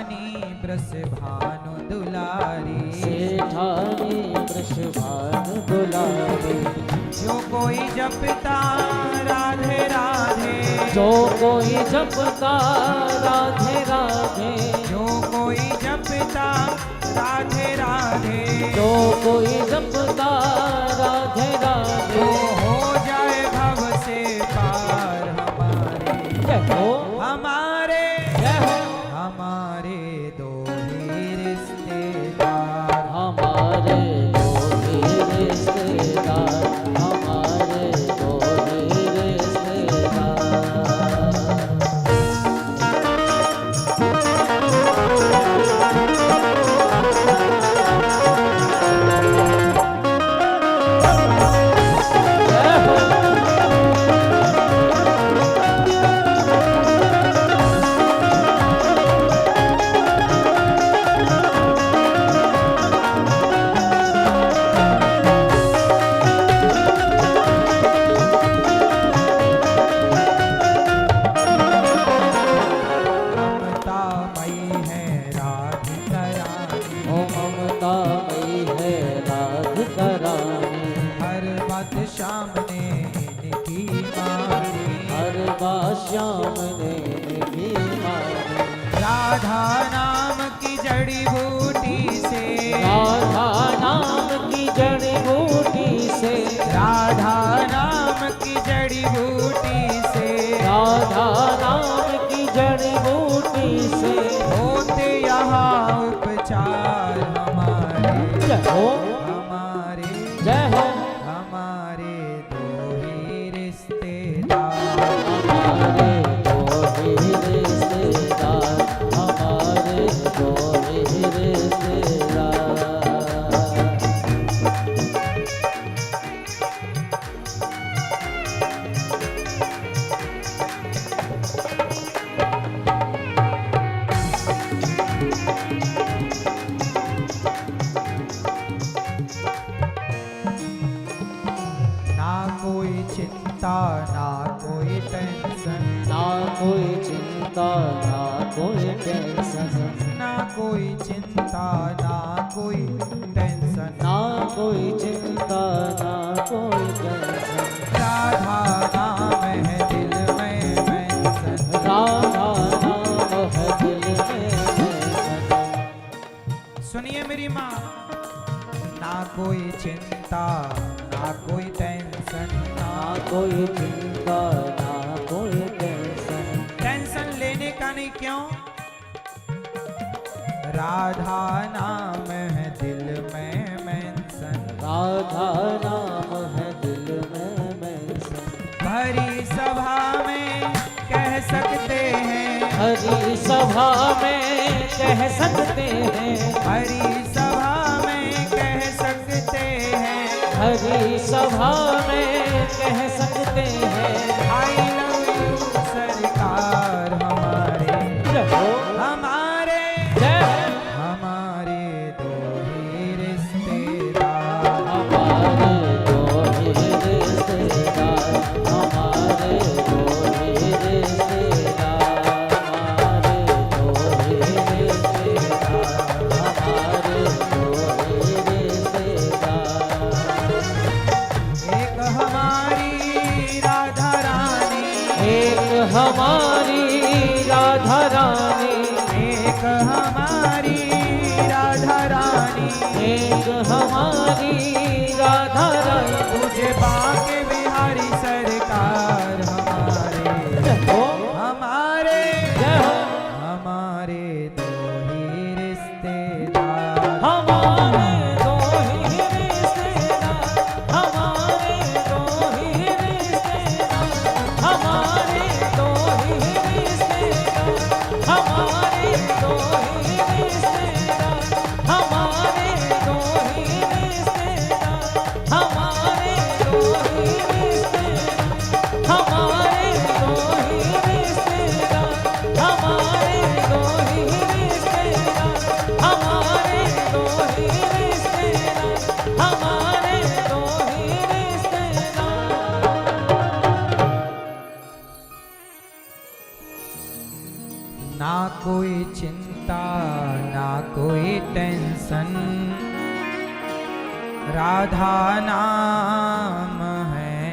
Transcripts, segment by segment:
सेठानी वृषभानु दुलारी, सेठानी वृषभानु दुलारी। जो कोई जपता राधे राधे, जो कोई जपता राधे राधे, जो कोई जपता राधे राधे, जो कोई जपता राधे राधे, तो हो जाए भव से पार हमारे, जय हो हमारे, जय हो हमारे दो ही रिश्तेदार, हमारे दो ही रिश्तेदार, हमारे दो ही रिश्तेदार। श्याम ने भी मारी, राधा नाम की जड़ी बूटी से, राधा नाम की जड़ी बूटी से, राधा नाम की जड़ी बूटी से, राधा नाम की जड़ी बूटी से, होते यहाँ उपचार हमारे, जय हो हमारे, जय हो हमारे दो ही रिश्तेदार, हमारे दो ही रिश्तेदार, हमारे दो ही रिश्तेदार। ना कोई चिंता ना कोई टेंशन, ना कोई चिंता ना कोई टेंशन, ना कोई चिंता ना कोई टेंशन, ना कोई चिंता ना कोई टेंशन, राधा नाम है दिल में मेंशन, राधा नाम है दिल में मेंशन। सुनिए मेरी माँ, ना कोई चिंता ना कोई टेंशन, ना कोई चिंता ना कोई टेंशन, टेंशन लेने का नहीं क्यों, राधा नाम है दिल में मेंशन, राधा नाम है दिल में मेंशन। भरी सभा में कह सकते हैं, हरी सभा में कह सकते हैं, हरी सभा में कह सकते हैं, हरी सभा में कह सकते हैं, आई लव यू सरकार हमारे, जय हो हमारे, जय हो हमारे दो ही रिश्तेदार, हमारे दो ही रिश्तेदार, हमारे दो ही रिश्तेदार, हमारे दो ही रिश्तेदार, हमारे दो ही रिश्तेदार। एक हमारी राधा ना कोई चिंता ना कोई टेंशन, राधा नाम है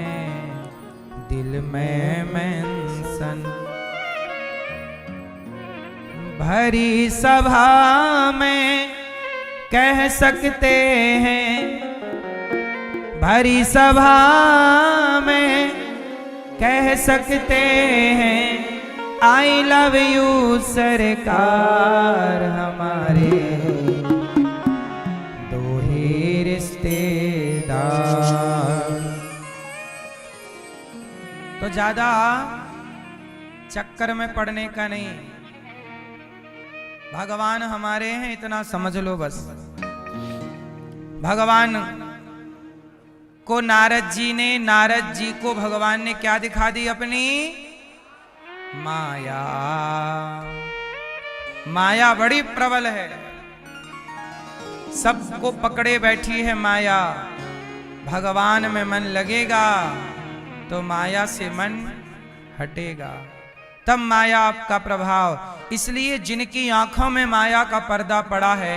दिल में मेंशन। भरी सभा में कह सकते हैं, भरी सभा में कह सकते हैं, आई लव यू सरकार हमारे दो ही रिश्तेदार। तो ज्यादा चक्कर में पड़ने का नहीं, भगवान हमारे हैं इतना समझ लो बस। भगवान को नारद जी को भगवान ने क्या दिखा दी? अपनी माया। माया बड़ी प्रबल है, सबको पकड़े बैठी है माया। भगवान में मन लगेगा तो माया से मन हटेगा, तब माया आपका प्रभाव। इसलिए जिनकी आंखों में माया का पर्दा पड़ा है,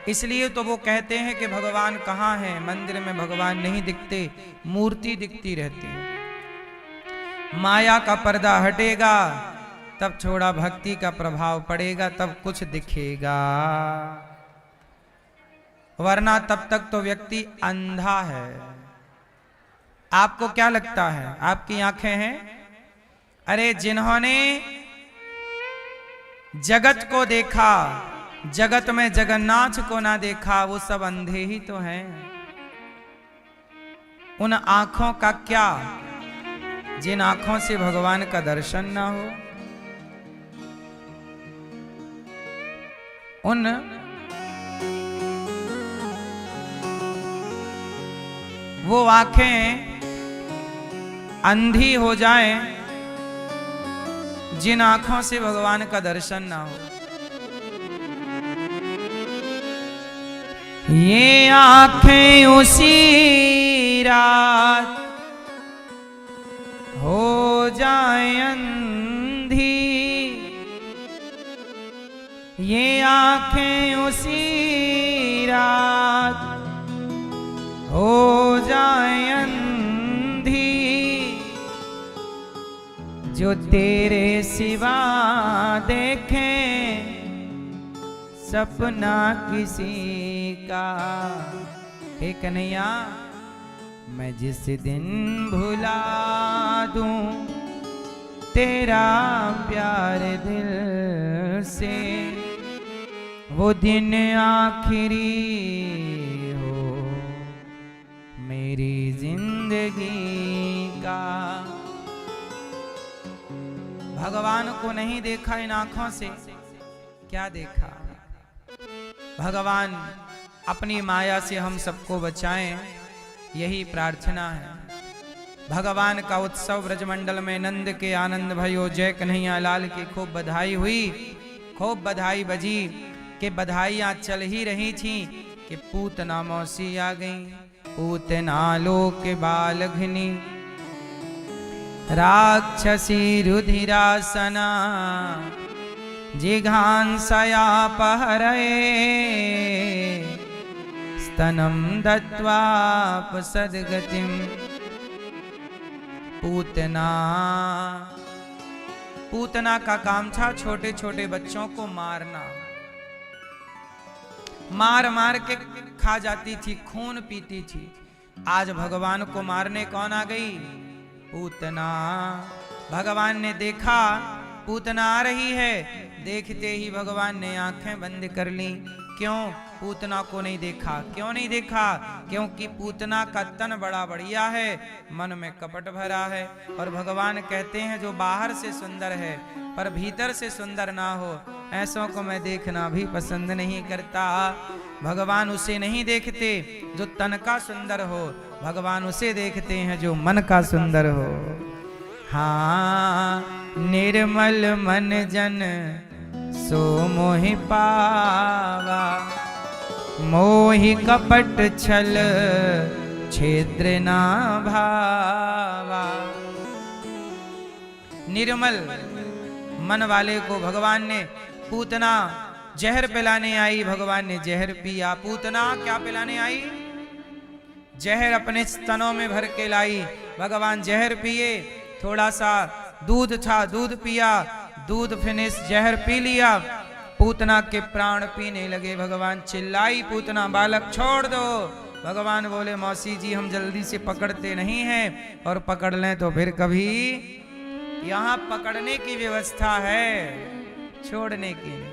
इसलिए तो वो कहते हैं कि भगवान कहाँ है? मंदिर में भगवान नहीं दिखते, मूर्ति दिखती रहती है। माया का पर्दा हटेगा तब थोड़ा भक्ति का प्रभाव पड़ेगा, तब कुछ दिखेगा, वरना तब तक तो व्यक्ति अंधा है। आपको क्या लगता है आपकी आंखें हैं? अरे जिन्होंने जगत को देखा, जगत में जगन्नाथ को ना देखा, वो सब अंधे ही तो हैं। उन आंखों का क्या जिन आंखों से भगवान का दर्शन ना हो? उन वो आंखें अंधी हो जाएं जिन आंखों से भगवान का दर्शन ना हो। ये आंखें उसी रात हो जाए अंधी, ये आंखें उसी रात हो जाए अंधी, जो तेरे सिवा देखें सपना किसी का। हे कन्हैया, मैं जिस दिन भुला दूं तेरा प्यार दिल से, वो दिन आखिरी हो मेरी जिंदगी का। भगवान को नहीं देखा इन आंखों से, क्या देखा? भगवान अपनी माया से हम सबको बचाएं, यही प्रार्थना है। भगवान का उत्सव ब्रजमंडल में नंद के आनंद भयो, जय कन्हैया लाल की खूब बधाई हुई, खूब बधाई बजी। कि बधाइयां चल ही रही थी कि पूतना मौसी आ गई। पूतना लोक बालघनी राक्षसी रुधिरासना, जिघांसया पहरये स्तनं दत्वापसद्गतिं। पूतना का काम था छोटे छोटे बच्चों को मारना, मार मार के खा जाती थी, खून पीती थी। आज भगवान को मारने कौन आ गई? पूतना। भगवान ने देखा पूतना आ रही है, देखते ही भगवान ने आंखें बंद कर ली। क्यों? पूतना को नहीं देखा। क्यों नहीं देखा? क्योंकि पूतना का तन बड़ा बढ़िया है, मन में कपट भरा है। और भगवान कहते हैं जो बाहर से सुंदर है पर भीतर से सुंदर ना हो, ऐसों को मैं देखना भी पसंद नहीं करता। भगवान उसे नहीं देखते जो तन का सुंदर हो, भगवान उसे देखते हैं जो मन का सुंदर हो। हाँ, निर्मल मन जन सो मोहि पावा, मोहि कपट छल छिद्र ना भावा। निर्मल मन वाले को भगवान ने पूतना जहर पिलाने आई, भगवान ने जहर पिया। पूतना क्या पिलाने आई? जहर अपने स्तनों में भर के लाई। भगवान जहर पिए, थोड़ा सा दूध था, दूध पिया, दूध फिनिश, जहर पी लिया। पूतना के प्राण पीने लगे। भगवान चिल्लाई, पूतना बालक छोड़ दो। भगवान बोले, मौसी जी हम जल्दी से पकड़ते नहीं हैं, और पकड़ लें तो फिर कभी, यहां पकड़ने की व्यवस्था है, छोड़ने की नहीं।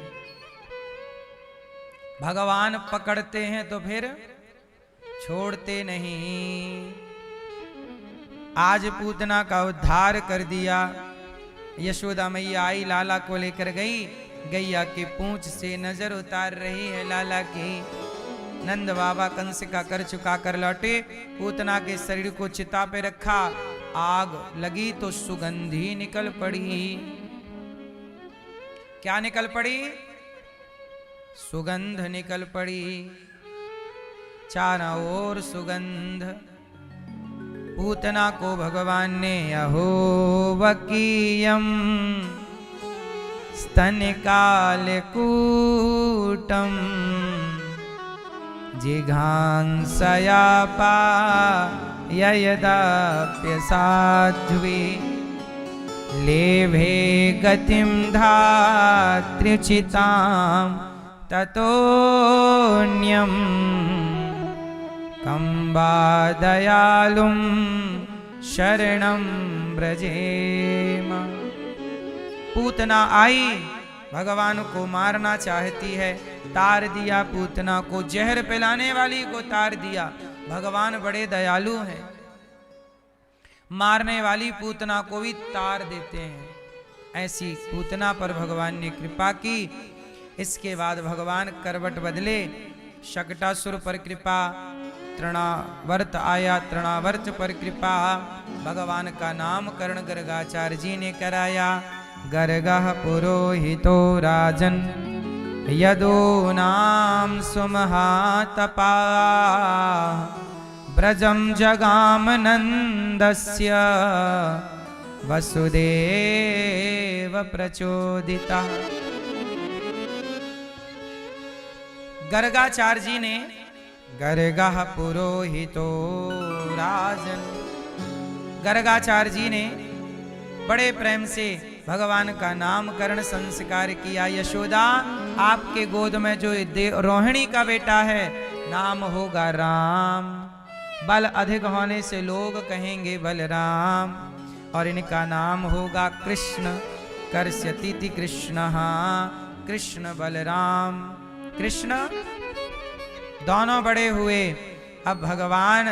भगवान पकड़ते हैं तो फिर छोड़ते नहीं। आज पूतना का उद्धार कर दिया। यशोदा मैया आई, लाला को लेकर गई, गैया की पूंछ से नजर उतार रही है लाला की। नंद बाबा कंस का कर चुका कर लौटे। पूतना के शरीर को चिता पे रखा, आग लगी तो सुगंधी निकल पड़ी। क्या निकल पड़ी? सुगंध निकल पड़ी, चारों ओर सुगंध। पूतना को भगवान ने अहो वकीयम स्तनकाल कूटम जिघांसया पाययदाप्य साध्वी लेभे गतिम धात्र्युचितां ततोऽन्यं कंबा दयालुं शरणं व्रजेम। पूतना आई, भगवान को मारना चाहती है, तार दिया पूतना को, जहर पिलाने वाली को तार दिया। भगवान बड़े दयालु हैं, मारने वाली पूतना को भी तार देते हैं। ऐसी पूतना पर भगवान ने कृपा की। इसके बाद भगवान करवट बदले, शकटासुर पर कृपा, तृणावर्त आया, तृणावर्त पर कृपा। भगवान का नामकरण गर्गाचार्य जी ने कराया। गर्गः पुरोहितो राजन यदो नाम सुमहातपा ब्रजम जगाम नंदस्य वसुदेव प्रचोदिता। गर्गाचार्य जी ने, गर्गः पुरोहितो राजन, गर्गाचार्य जी ने बड़े प्रेम से भगवान का नामकरण संस्कार किया। यशोदा, आपके गोद में जो रोहिणी का बेटा है, नाम होगा राम। बल अधिक होने से लोग कहेंगे बलराम, और इनका नाम होगा कृष्ण। कर्ष्यति कृष्ण, कृष्ण बलराम। कृष्ण दोनों बड़े हुए। अब भगवान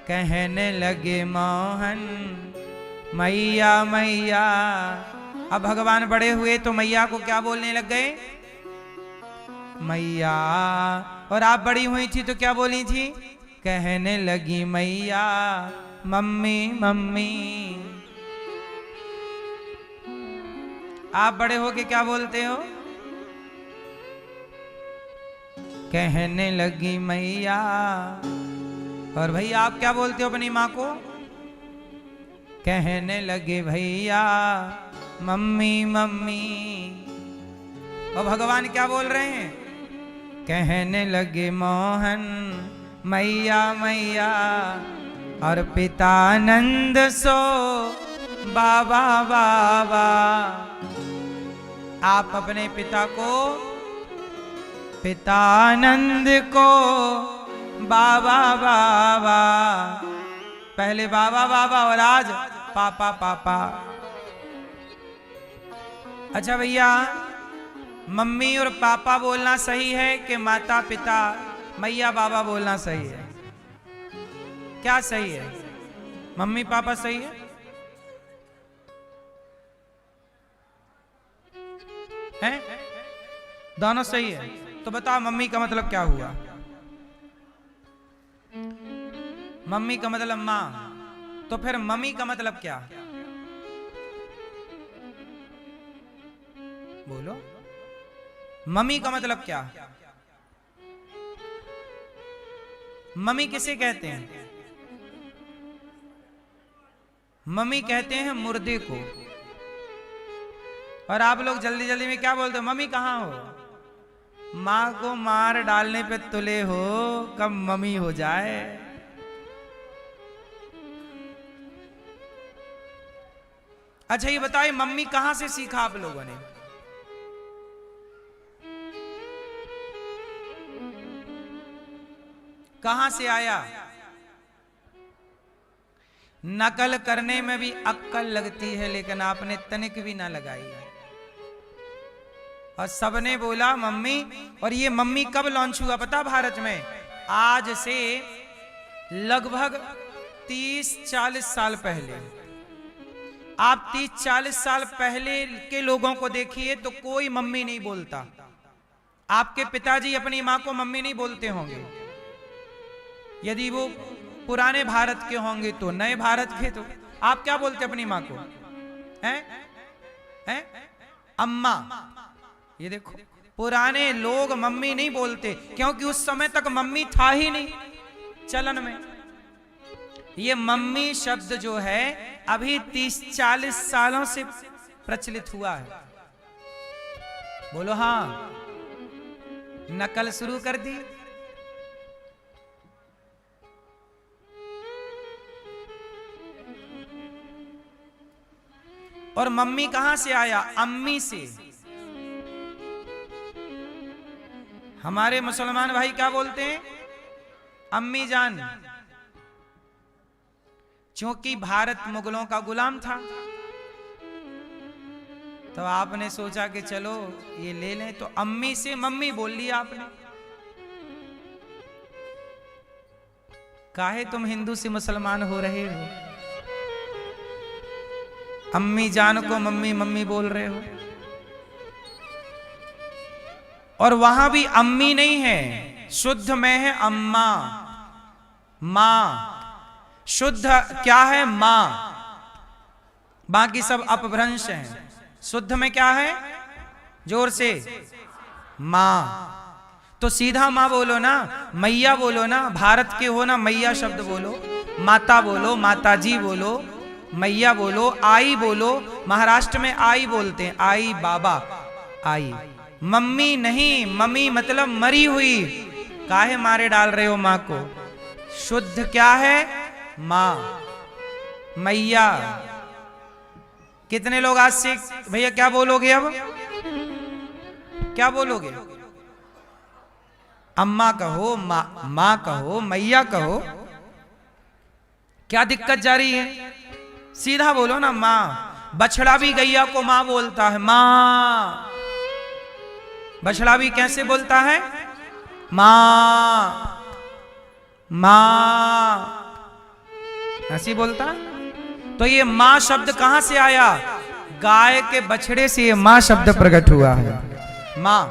कहने लगे मोहन मैया मैया। अब भगवान बड़े हुए तो मैया को क्या बोलने लग गए? मैया। और आप बड़ी हुई थी तो क्या बोली थी? कहने लगी मैया मम्मी मम्मी। आप बड़े होके क्या बोलते हो? कहने लगी मैया। और भैया आप क्या बोलते हो अपनी माँ को? कहने लगे भैया मम्मी मम्मी। और भगवान क्या बोल रहे हैं? कहने लगे मोहन मैया मैया। और पिता नंद सो बाबा बाबा। आप अपने पिता को, पितानंद को बाबा बाबा। पहले बाबा बाबा और आज पापा पापा। अच्छा भैया, मम्मी और पापा बोलना सही है कि माता पिता मैया बाबा बोलना सही है? क्या सही है? मम्मी पापा सही है? हैं? दोनों सही है? तो बताओ मम्मी का मतलब क्या हुआ? मम्मी का मतलब माँ, तो फिर मम्मी का मतलब क्या? बोलो, मम्मी का मतलब क्या? मम्मी किसे कहते हैं? मम्मी कहते हैं मुर्दे को। और आप लोग जल्दी जल्दी में क्या बोलते हो, मम्मी कहाँ हो? माँ को मार डालने पे तुले हो, कब मम्मी हो जाए। अच्छा ये बताइए, मम्मी कहां से सीखा आप लोगों ने? कहां से आया? नकल करने में भी अक्कल लगती है, लेकिन आपने तनिक भी ना लगाई है। और सबने बोला मम्मी। और ये मम्मी कब लॉन्च हुआ पता भारत में? आज से लगभग 30-40 साल पहले। आप 30-40 साल पहले के लोगों को देखिए तो कोई मम्मी नहीं बोलता। आपके पिताजी अपनी मां को मम्मी नहीं बोलते होंगे। यदि वो पुराने भारत के होंगे तो, नए भारत के तो आप क्या बोलते अपनी मां को? हैं? अम्मा। ये देखो, पुराने लोग मम्मी नहीं बोलते, क्योंकि उस समय तक मम्मी था ही नहीं चलन में। ये मम्मी शब्द जो है अभी 30-40 सालों से प्रचलित हुआ है। बोलो हाँ, नकल शुरू कर दी। और मम्मी कहां से आया? अम्मी से। हमारे मुसलमान भाई क्या बोलते हैं? अम्मी जान। क्योंकि भारत मुगलों का गुलाम था, तो आपने सोचा कि चलो ये ले लें, तो अम्मी से मम्मी बोल लिया आपने। काहे तुम हिंदू से मुसलमान हो रहे हो? अम्मी जान को मम्मी मम्मी बोल रहे हो। और वहां भी अम्मी नहीं है, शुद्ध में है अम्मा, मां। शुद्ध क्या है? मां। बाकी सब अपभ्रंश हैं। शुद्ध में क्या है? जोर से, मां। तो सीधा मां बोलो ना, मैया बोलो ना। भारत के हो ना, मैया शब्द बोलो, माता बोलो, माताजी बोलो, मैया बोलो, आई बोलो। महाराष्ट्र में आई बोलते हैं, आई बाबा, आई। मम्मी नहीं, मम्मी मतलब मरी हुई। काहे मारे डाल रहे हो मां को? शुद्ध क्या है? मां, मैया। कितने लोग आज से भैया क्या बोलोगे? अब क्या बोलोगे? अम्मा कहो, मां कहो, मैया कहो। क्या दिक्कत जा रही है? सीधा बोलो ना, मां। बछड़ा भी गैया को मां बोलता है, मां। बछड़ा भी कैसे बोलता है? मां, मां, ऐसी बोलता। तो ये मां शब्द कहां से आया? गाय के बछड़े से ये मां शब्द प्रकट हुआ है। मां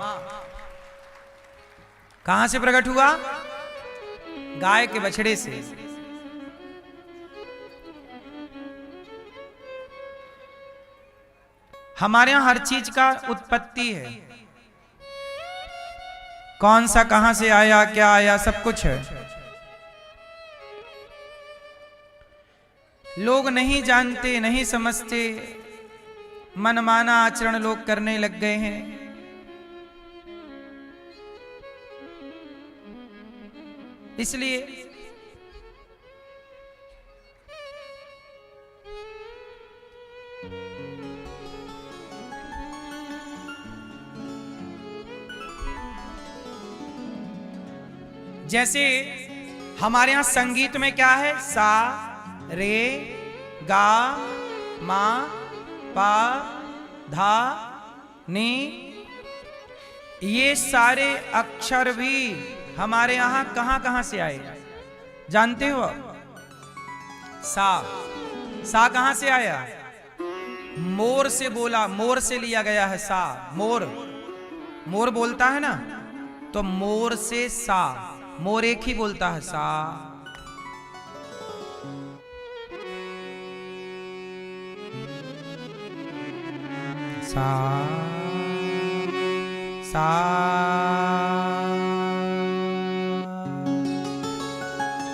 कहां से प्रकट हुआ? गाय के बछड़े से। हमारे यहां हर चीज का उत्पत्ति है। कौन सा कहां से आया, क्या आया, सब कुछ है। लोग नहीं जानते, नहीं समझते, मनमाना आचरण लोग करने लग गए हैं। इसलिए जैसे हमारे यहां संगीत में क्या है? सा, रे, गा, मा, पा, धा, नी। ये सारे अक्षर भी हमारे यहां कहां कहां से आए जानते हो? सा, सा कहां से आया? मोर से बोला, मोर से लिया गया है सा। मोर, मोर बोलता है ना, तो मोर से सा। मोर एक ही बोलता है, सा। सा, सा,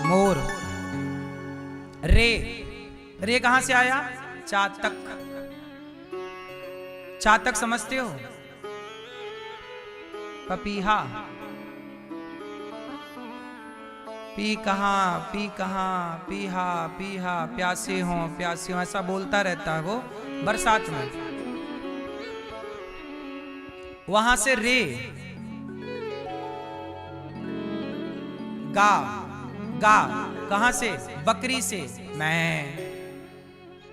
मोर। रे, रे कहां से आया? चातक। चातक समझते हो? पपीहा, पी कहाँ पी कहाँ, पीहा पीहा, प्यासे हो प्यासे हो, ऐसा बोलता रहता है वो बरसात में। वहां से रे, गा, गा कहां से? बकरी से। मैं,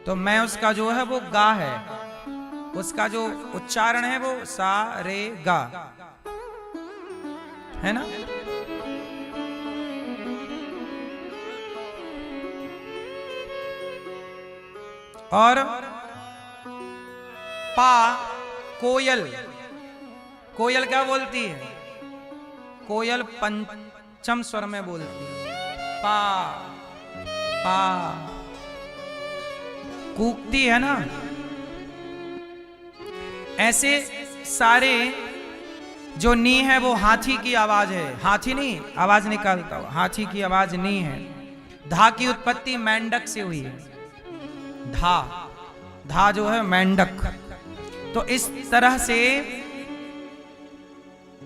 तो मैं उसका जो है वो गा है, उसका जो उच्चारण है वो सा रे गा है ना। और पा, कोयल, कोयल क्या बोलती है? कोयल पंचम स्वर में बोलती है, पा पा, कूकती है ना। ऐसे सारे जो नी है वो हाथी की आवाज है, हाथी नहीं आवाज निकालता हो, हाथी की आवाज नी है। धा की उत्पत्ति मेंढक से हुई है, धा, धा जो है मेंढक। तो इस तरह से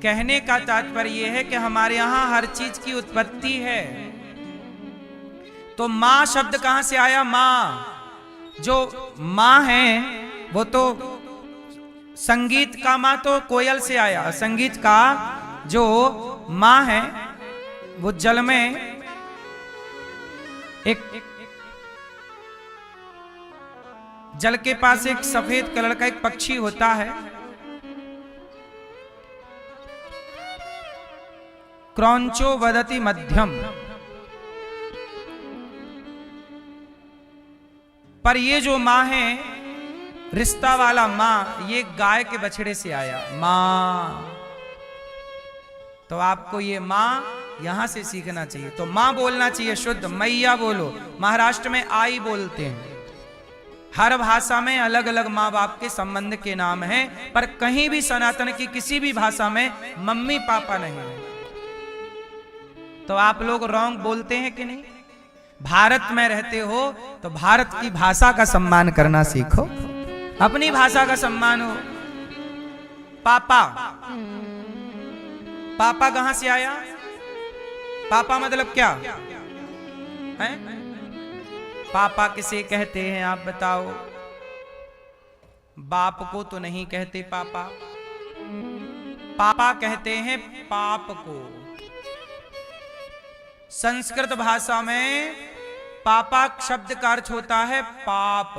कहने का तात्पर्य यह है कि हमारे यहां हर चीज की उत्पत्ति है। तो मां शब्द कहां से आया? मां, जो मां है वो तो संगीत का मां तो कोयल से आया, संगीत का जो मां है वो जल में एक जल के पास एक सफेद कलर का एक पक्षी होता है, क्रौंचो वदति मध्यम। पर ये जो मां है, रिश्ता वाला मां, ये गाय के बछड़े से आया, मां। तो आपको ये मां यहां से सीखना चाहिए। तो मां बोलना चाहिए शुद्ध, मैया बोलो। महाराष्ट्र में आई बोलते हैं। हर भाषा में अलग अलग माँ बाप के संबंध के नाम हैं, पर कहीं भी सनातन की किसी भी भाषा में मम्मी पापा नहीं है। तो आप लोग रॉन्ग बोलते हैं कि नहीं? भारत में रहते हो तो भारत की भाषा का सम्मान करना सीखो, अपनी भाषा का सम्मान हो। पापा, पापा कहां से आया? पापा मतलब क्या है? पापा किसे कहते हैं आप बताओ? बाप को तो नहीं कहते पापा, पापा कहते हैं पाप को। संस्कृत भाषा में पापा शब्द का अर्थ होता है पाप।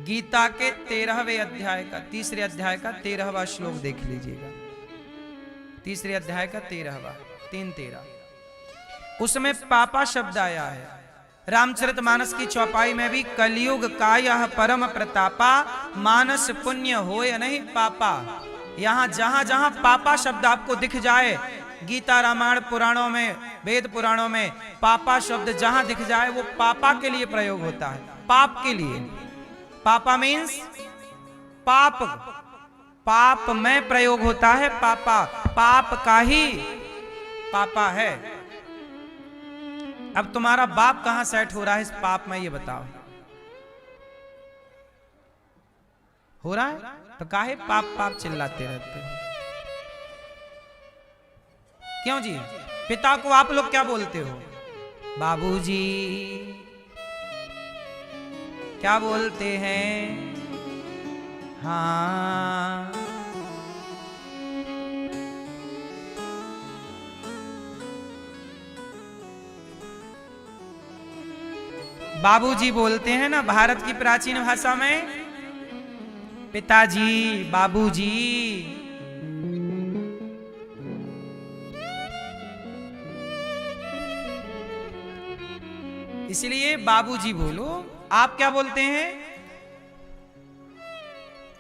गीता के 13वें अध्याय का, तीसरे अध्याय का 13वां श्लोक देख लीजिएगा। तीसरे अध्याय का 13वां, 3:13, उसमें पापा शब्द आया है। रामचरितमानस की चौपाई में भी कलयुग का यह परम प्रतापा, मानस पुण्य होय नहीं पापा। यहां जहां जहां पापा शब्द आपको दिख जाए, गीता रामायण पुराणों में, वेद पुराणों में पापा शब्द जहां दिख जाए वो पापा के लिए प्रयोग होता है, पाप के लिए। पापा मीन्स पाप, पाप में प्रयोग होता है पापा, पाप का ही पापा है। अब तुम्हारा बाप कहां सेट हो रहा है इस पाप में, ये बताओ। हो रहा है तो काहे पाप पाप चिल्लाते रहते हो? क्यों जी? पिता को आप लोग क्या बोलते हो? बाबूजी। क्या बोलते हैं? हाँ। बाबूजी बोलते हैं ना भारत की प्राचीन भाषा में, पिताजी, बाबूजी। इसलिए बाबूजी बोलो। आप क्या बोलते हैं?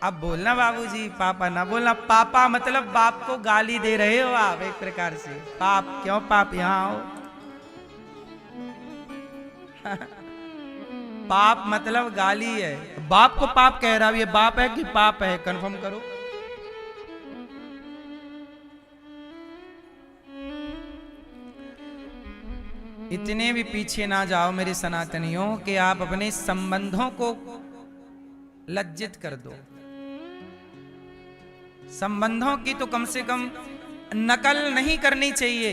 अब बोलना बाबूजी, पापा ना बोलना। पापा मतलब बाप को गाली दे रहे हो आप एक प्रकार से। पाप क्यों? पाप यहां आओ। पाप मतलब गाली है। बाप को पाप कह रहा है, ये बाप है कि पाप है? कंफर्म करो। इतने भी पीछे ना जाओ मेरे सनातनियों कि आप अपने संबंधों को लज्जित कर दो। संबंधों की तो कम से कम नकल नहीं करनी चाहिए।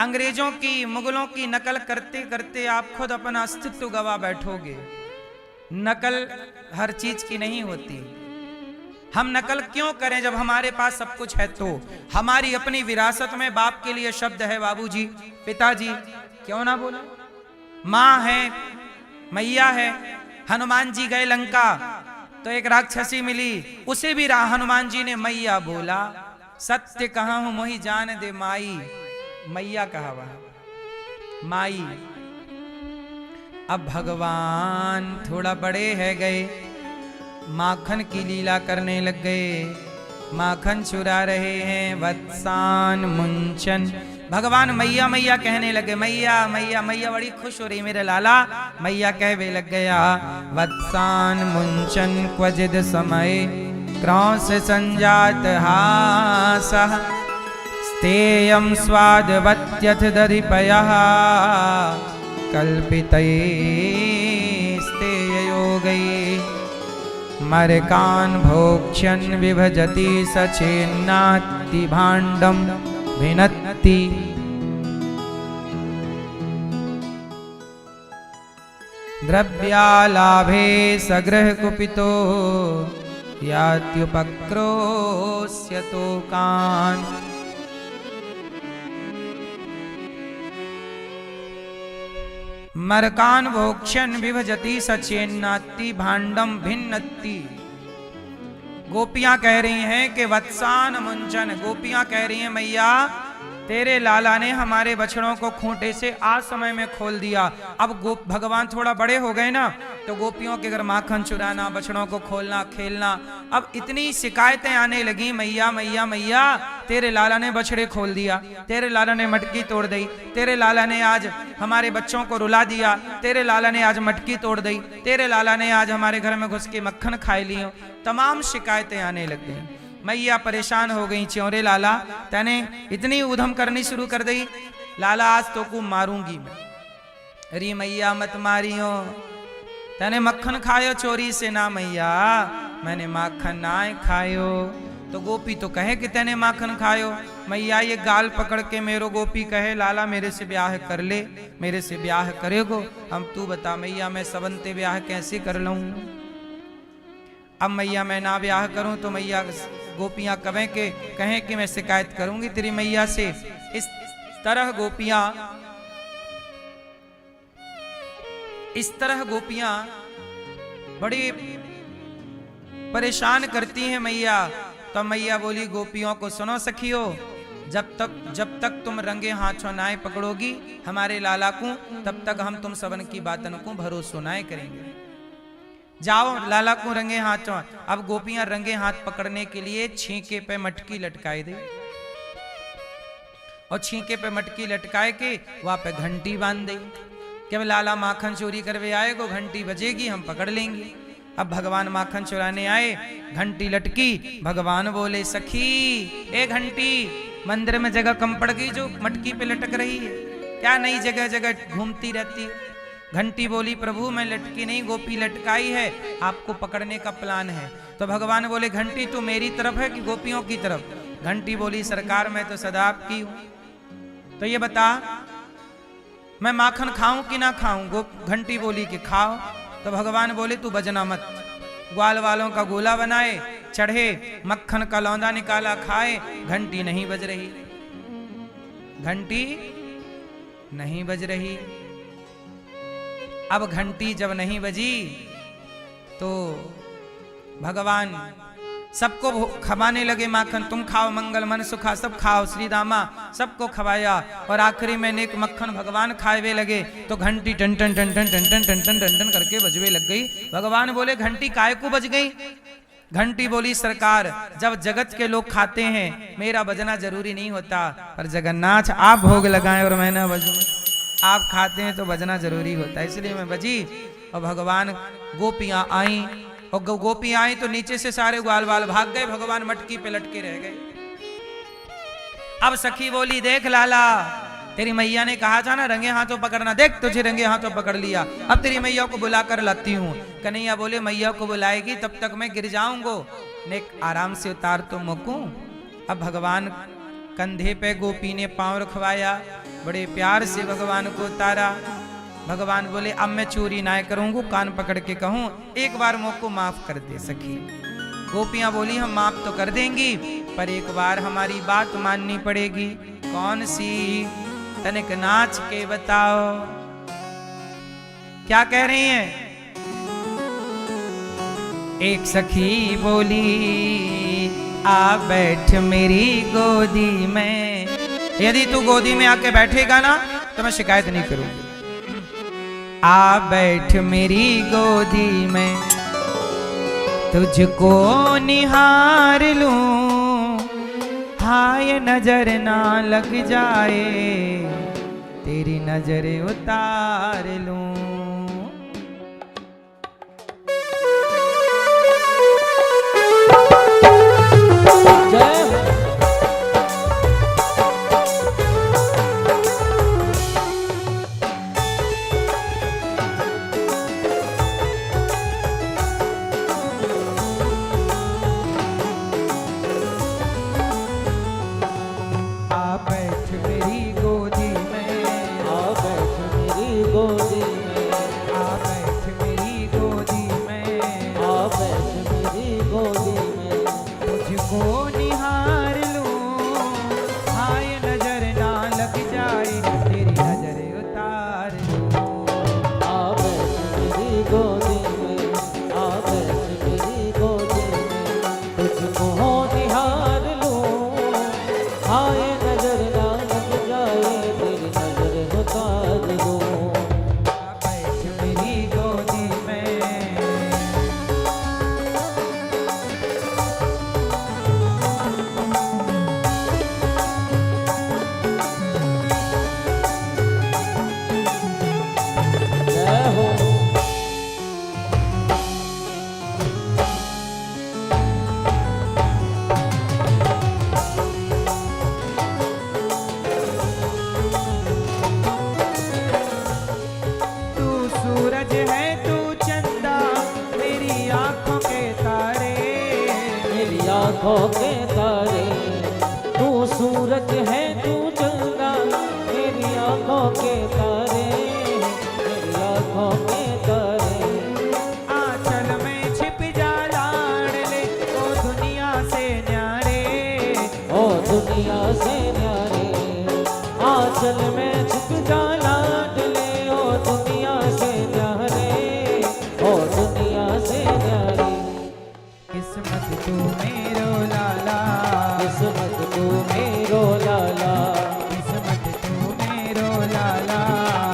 अंग्रेजों की, मुगलों की नकल करते करते आप खुद अपना अस्तित्व गवा बैठोगे। नकल हर चीज की नहीं होती। हम नकल क्यों करें जब हमारे पास सब कुछ है? तो हमारी अपनी विरासत में बाप के लिए शब्द है बाबूजी, पिताजी, क्यों ना बोला। माँ है, मैया है। हनुमान जी गए लंका तो एक राक्षसी मिली, उसे भी हनुमान जी ने मैया बोला। सत्य कहा हूं मोहि जान दे माई, मैया कहा वह माई। अब भगवान थोड़ा बड़े है गए, माखन की लीला करने लग गए। माखन चुरा रहे हैं, वत्सान मुंचन। भगवान मैया मैया कहने लगे, मैया मैया। मैया बड़ी खुश हो रही, मेरे लाला। मैया कहवे लग गया, वत्सान मुंचन क्वचिद समय क्रौंस संजात हासः स्तेयं स्वादवत्यथ दधिपयः कल्पितैस्तेययोगैः मरकान् भोक्ष्यन् विभजति सचेन्नाति भाण्डं भिनत्ति। द्रव्यालाभे सगृह कुपितो यात्युपक्रोश्यतो कान्। मरकान भोक्ष्यन् विभजति सचेन्नाति भाण्डम भिन्नति। गोपियां कह रही हैं कि वत्सान मुंचन। गोपियां कह रही हैं, मैया तेरे लाला ने हमारे बछड़ों को खूंटे से आज समय में खोल दिया। अब भगवान थोड़ा बड़े हो गए ना, तो गोपियों के घर माखन चुराना, बछड़ों को खोलना, खेलना, अब इतनी शिकायतें आने लगी। मैया मैया मैया, तेरे लाला ने बछड़े खोल दिया, तेरे लाला ने मटकी तोड़ दी, तेरे लाला ने आज हमारे बच्चों को रुला दिया, तेरे लाला ने आज मटकी तोड़ दी, तेरे लाला ने आज हमारे घर में घुस के मक्खन खाए लियो। तमाम शिकायतें आने लग गई। मैया परेशान हो गई, च्योरे लाला तने इतनी उधम करनी शुरू कर दी, लाला आज तो को मारूंगी मैं। अरे मैया मत मारियो, तने मक्खन खायो चोरी से ना। मैया मैंने माखन ना खायो। तो गोपी तो कहे कि तने माखन खायो। मैया ये गाल पकड़ के मेरो गोपी कहे, लाला मेरे से ब्याह कर ले, मेरे से ब्याह करेगो। हम तू बता मैया मैं सबनते ब्याह कैसे कर लूं। अब मैया मैं ना ब्याह करूं तो मैया गोपियां कहें कि मैं शिकायत करूंगी तेरी मैया से। इस तरह गोपियां बड़ी परेशान करती हैं मैया। तो मैया बोली, गोपियों को सुनो सखियो, जब तक तुम रंगे हाथों नाए पकड़ोगी हमारे लाला को, तब तक हम तुम सबन की बातन को भरोसो नाए करेंगे। जाओ लाला को रंगे हाथों। अब गोपियां रंगे हाथ पकड़ने के लिए छींके पे मटकी लटकाए दे, और छींके पे मटकी लटकाए के वहां पे घंटी बांध दे कि लाला माखन चोरी करवे आएगो, घंटी बजेगी हम पकड़ लेंगे। अब भगवान माखन चुराने आए, घंटी लटकी। भगवान बोले, सखी ए घंटी, मंदिर में जगह कम पड़ गई जो मटकी पे लटक रही है क्या? नई जगह जगह घूमती रहती है। घंटी बोली, प्रभु मैं लटकी नहीं, गोपी लटकाई है, आपको पकड़ने का प्लान है। तो भगवान बोले, घंटी तू मेरी तरफ है कि गोपियों की तरफ? घंटी बोली, सरकार मैं तो सदा आपकी हूं। तो ये बता मैं माखन खाऊं कि ना खाऊं? घंटी बोली कि खाओ। तो भगवान बोले, तू बजना मत। ग्वाल वालों का गोला बनाए, चढ़े, मक्खन का लौंदा निकाला, खाए, घंटी नहीं बज रही, घंटी नहीं बज रही। अब घंटी जब नहीं बजी तो भगवान सबको खवाने लगे माखन। तुम खाओ, मंगल मन सुखा, सब खाओ, श्री दामा सबको खवाया। और आखिरी में एक मक्खन भगवान खाए लगे तो घंटी टन टन टन टन टन टन टन टन टन टन करके बजवे लग गई। भगवान बोले, घंटी काय को बज गई? घंटी बोली, सरकार जब जगत के लोग खाते हैं मेरा बजना जरूरी नहीं होता, पर जगन्नाथ आप भोग लगाएं और मैं ना बजूं, आप खाते हैं तो बजना जरूरी होता है, इसलिए मैं बजी। और भगवान गोपियां आई, और गोपियां आई तो नीचे से सारे ग्वाल वाल भाग गए, भगवान मटकी पे लटके रह गए। अब सखी बोली, देख लाला तेरी मैया ने कहा था ना रंगे हाथों पकड़ना, देख तुझे रंगे हाथों पकड़ लिया, अब तेरी मैया को बुला कर लाती हूँ। कन्हैया बोले मैया को बुलाएगी तब तक मैं गिर जाऊंगा, ने आराम से उतार तो मुकूं। अब भगवान कंधे पे गोपी ने पांव रखवाया, बड़े प्यार से भगवान को उतारा। भगवान बोले अब मैं चोरी ना करूंगा, कान पकड़ के कहूं एक बार मुझको माफ कर दे सखी। गोपियां बोली हम माफ तो कर देंगी पर एक बार हमारी बात माननी पड़ेगी। कौन सी? तनिक नाच के बताओ। क्या कह रही हैं? एक सखी बोली आ बैठ मेरी गोदी में, यदि तू गोदी में आके बैठेगा ना तो मैं शिकायत नहीं करूंगी। आ बैठ मेरी गोदी में तुझको निहार लूं, हाय नजर ना लग जाए तेरी नजर उतार लूं। आँखों के तारे, तू सूरज है तू चंदा, मेरी आँखों के तारे, मेरी आँखों के तारे। आंचल में छिप जा लाड़ ले ओ दुनिया से न्यारे, ओ दुनिया से न्यारे। आंचल में छिप जा लाड़ ले ओ दुनिया से न्यारे, ओ दुनिया से न्यारे। किस्मत तू मेरो लाला, किस्मत तू मेरो लाला, किस्मत तू मेरो लाला,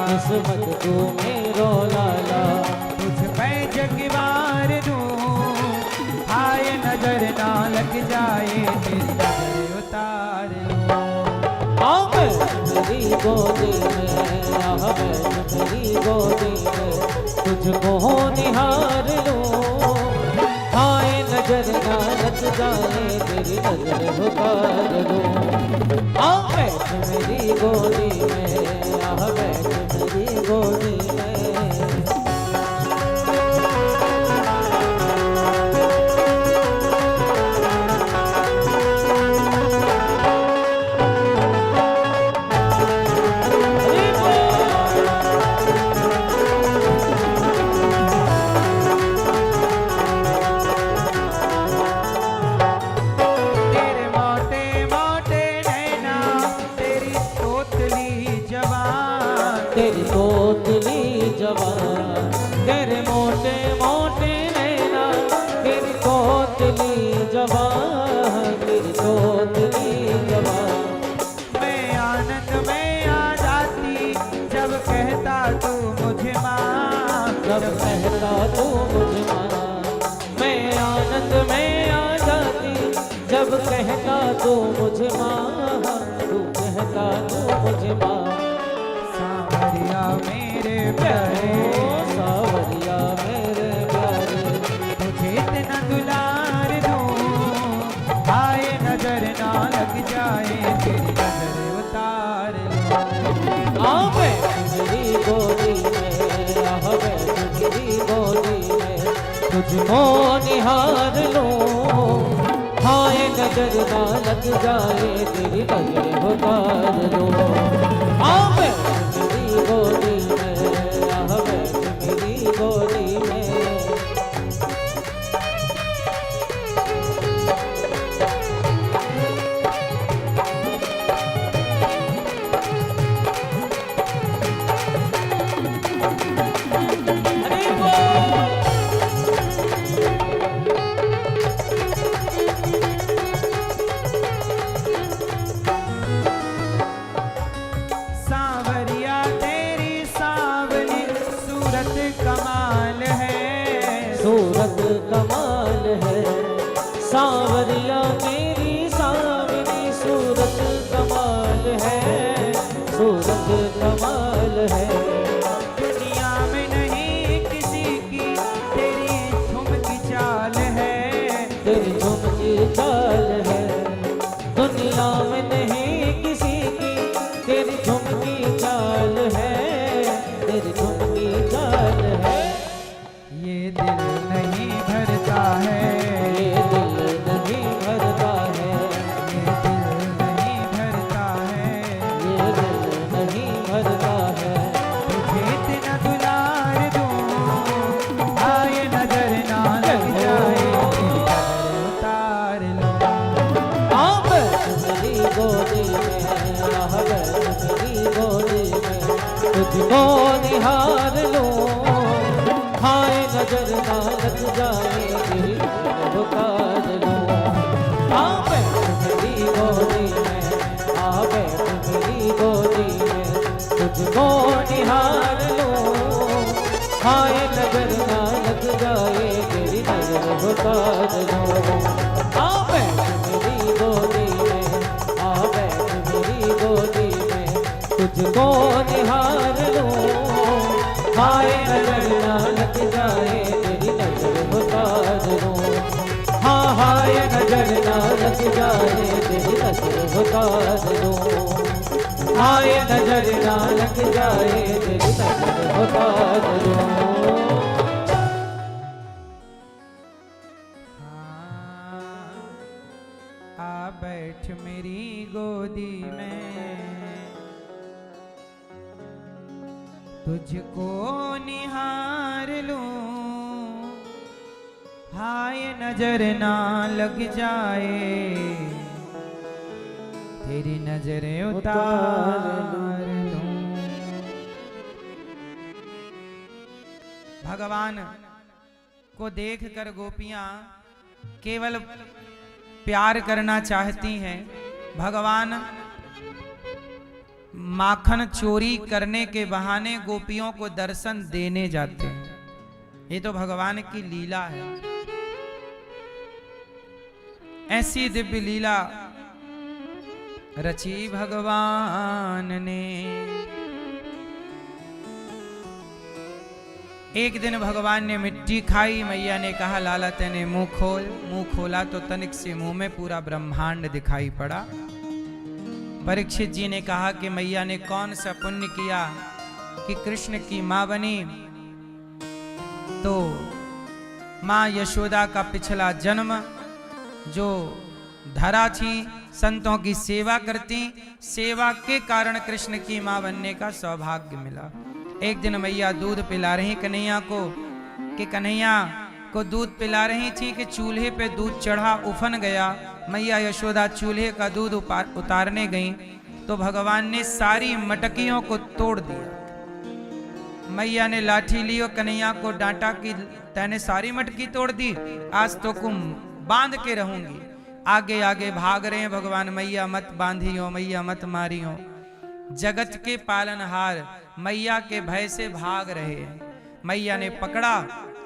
किस्मत तू मेरो लाला। तुझ पे जगवार दूं, हाय नजर ना लग जाए तेरी नजर उतार लूं। आओ मेरी गोदी में, आह मेरी गोदी में, तुझको निहार लूं, हाय नजर ना लग जाए तेरी नजर उतार लूं। आओ मेरी गोदी में, आह मेरी गोदी में। तेरे मोटे मोटे नैना, तेरी तोतली जवान, तेरी तोतली जवान, तेरे मोटे मोटे नैना, तेरी तोतली जवान, तेरी तोतली जवान। मैं आनंद में आ जाती जब कहता तू मुझे माँ, जब कहता तू मुझे माँ, मैं आनंद में आ जाती जब कहता तू मुझे माँ, तू कहता तू मुझे माँ। सावरिया मेरे प्यारे प्यारे, ओ सावरिया मेरे प्यारे, तुझे इतना दुलार दूं, हाय नजर ना लग जाए तेरी नजर उतार लूं। तुझको निहार लूं, हाय नजर ना लग जाए तेरी नजर उतार लूं। आ बैठ मेरी गोदी में, आ बैठ मेरी गोदी में। सांवरिया तेरी सांवली सूरत कमाल है, सूरत कमाल है, सांवरिया तेरी सांवरी सूरत कमाल है, सूरत कमाल है। दुनिया में नहीं किसी की तेरी झुमकी चाल है, तेरी झुमकी चाल है, दुनिया में नहीं किसी की तेरी झुमकी चाल है, तेरी झुमकी चाल है। ये दिल नहीं भरता है, ये दिल नहीं भरता है, ये दिल नहीं भरता है, ये दिल नहीं भरता है। तुझे इतना दुलार दूं, आए नजर ना लग जाए तेरी कदर उतार लो। आ बैठ मेरी गोदी में, आ बैठ मेरी गोदी में, तुझको निहार लूं, हाय नजर ना लग जाए तेरी नजर उतार लूं। आ बैठ मेरी गोदी में, आ बैठ मेरी गोदी में, तुझको निहार लूं, हाय नजर ना लग जाए तेरी नजर उतार लूं। आ बैठ मेरी गोदी में, आ बैठ मेरी गोदी में, तुझको निहार लूं, हाय नजर ना लग जाए तेरी नजर उतार लूं। हाँ हाय नजर ना लग जाए तेरी नजर उतार लूं, हाय नजर ना लग जाए तेरी नजर उतार लूं। आ बैठ मेरी गोदी में, तुझको निहार लूं, हाय नजर ना लग जाए तेरी नजर उतार लूं। भगवान को देखकर गोपियां केवल प्यार करना चाहती हैं। भगवान माखन चोरी करने के बहाने गोपियों को दर्शन देने जाते हैं। ये तो भगवान की लीला है। ऐसी दिव्य लीला रची भगवान ने। एक दिन भगवान ने मिट्टी खाई। मैया ने कहा लाला तेने मुंह खोल। मुंह खोला तो तनिक से मुंह में पूरा ब्रह्मांड दिखाई पड़ा। परीक्षित जी ने कहा कि मैया ने कौन सा पुण्य किया कि कृष्ण की मां बनी। तो मां यशोदा का पिछला जन्म जो धरा थी, संतों की सेवा करती, सेवा के कारण कृष्ण की मां बनने का सौभाग्य मिला। एक दिन मैया दूध पिला रही कन्हैया को कि कन्हैया को दूध पिला रही थी कि चूल्हे पे दूध चढ़ा, उफन गया। मैया यशोदा चूल्हे का दूध उतारने गई तो भगवान ने सारी मटकियों को तोड़ दिया। मैया ने लाठी ली और कन्हैया को डांटा कि तैने सारी मटकी तोड़ दी, आज तो कुम बांध के रहूंगी। आगे आगे भाग रहे हैं भगवान। मैया मत बांधियो, मैया मत मारियो। जगत के पालनहार मैया के भय से भाग रहे हैं। मैया ने पकड़ा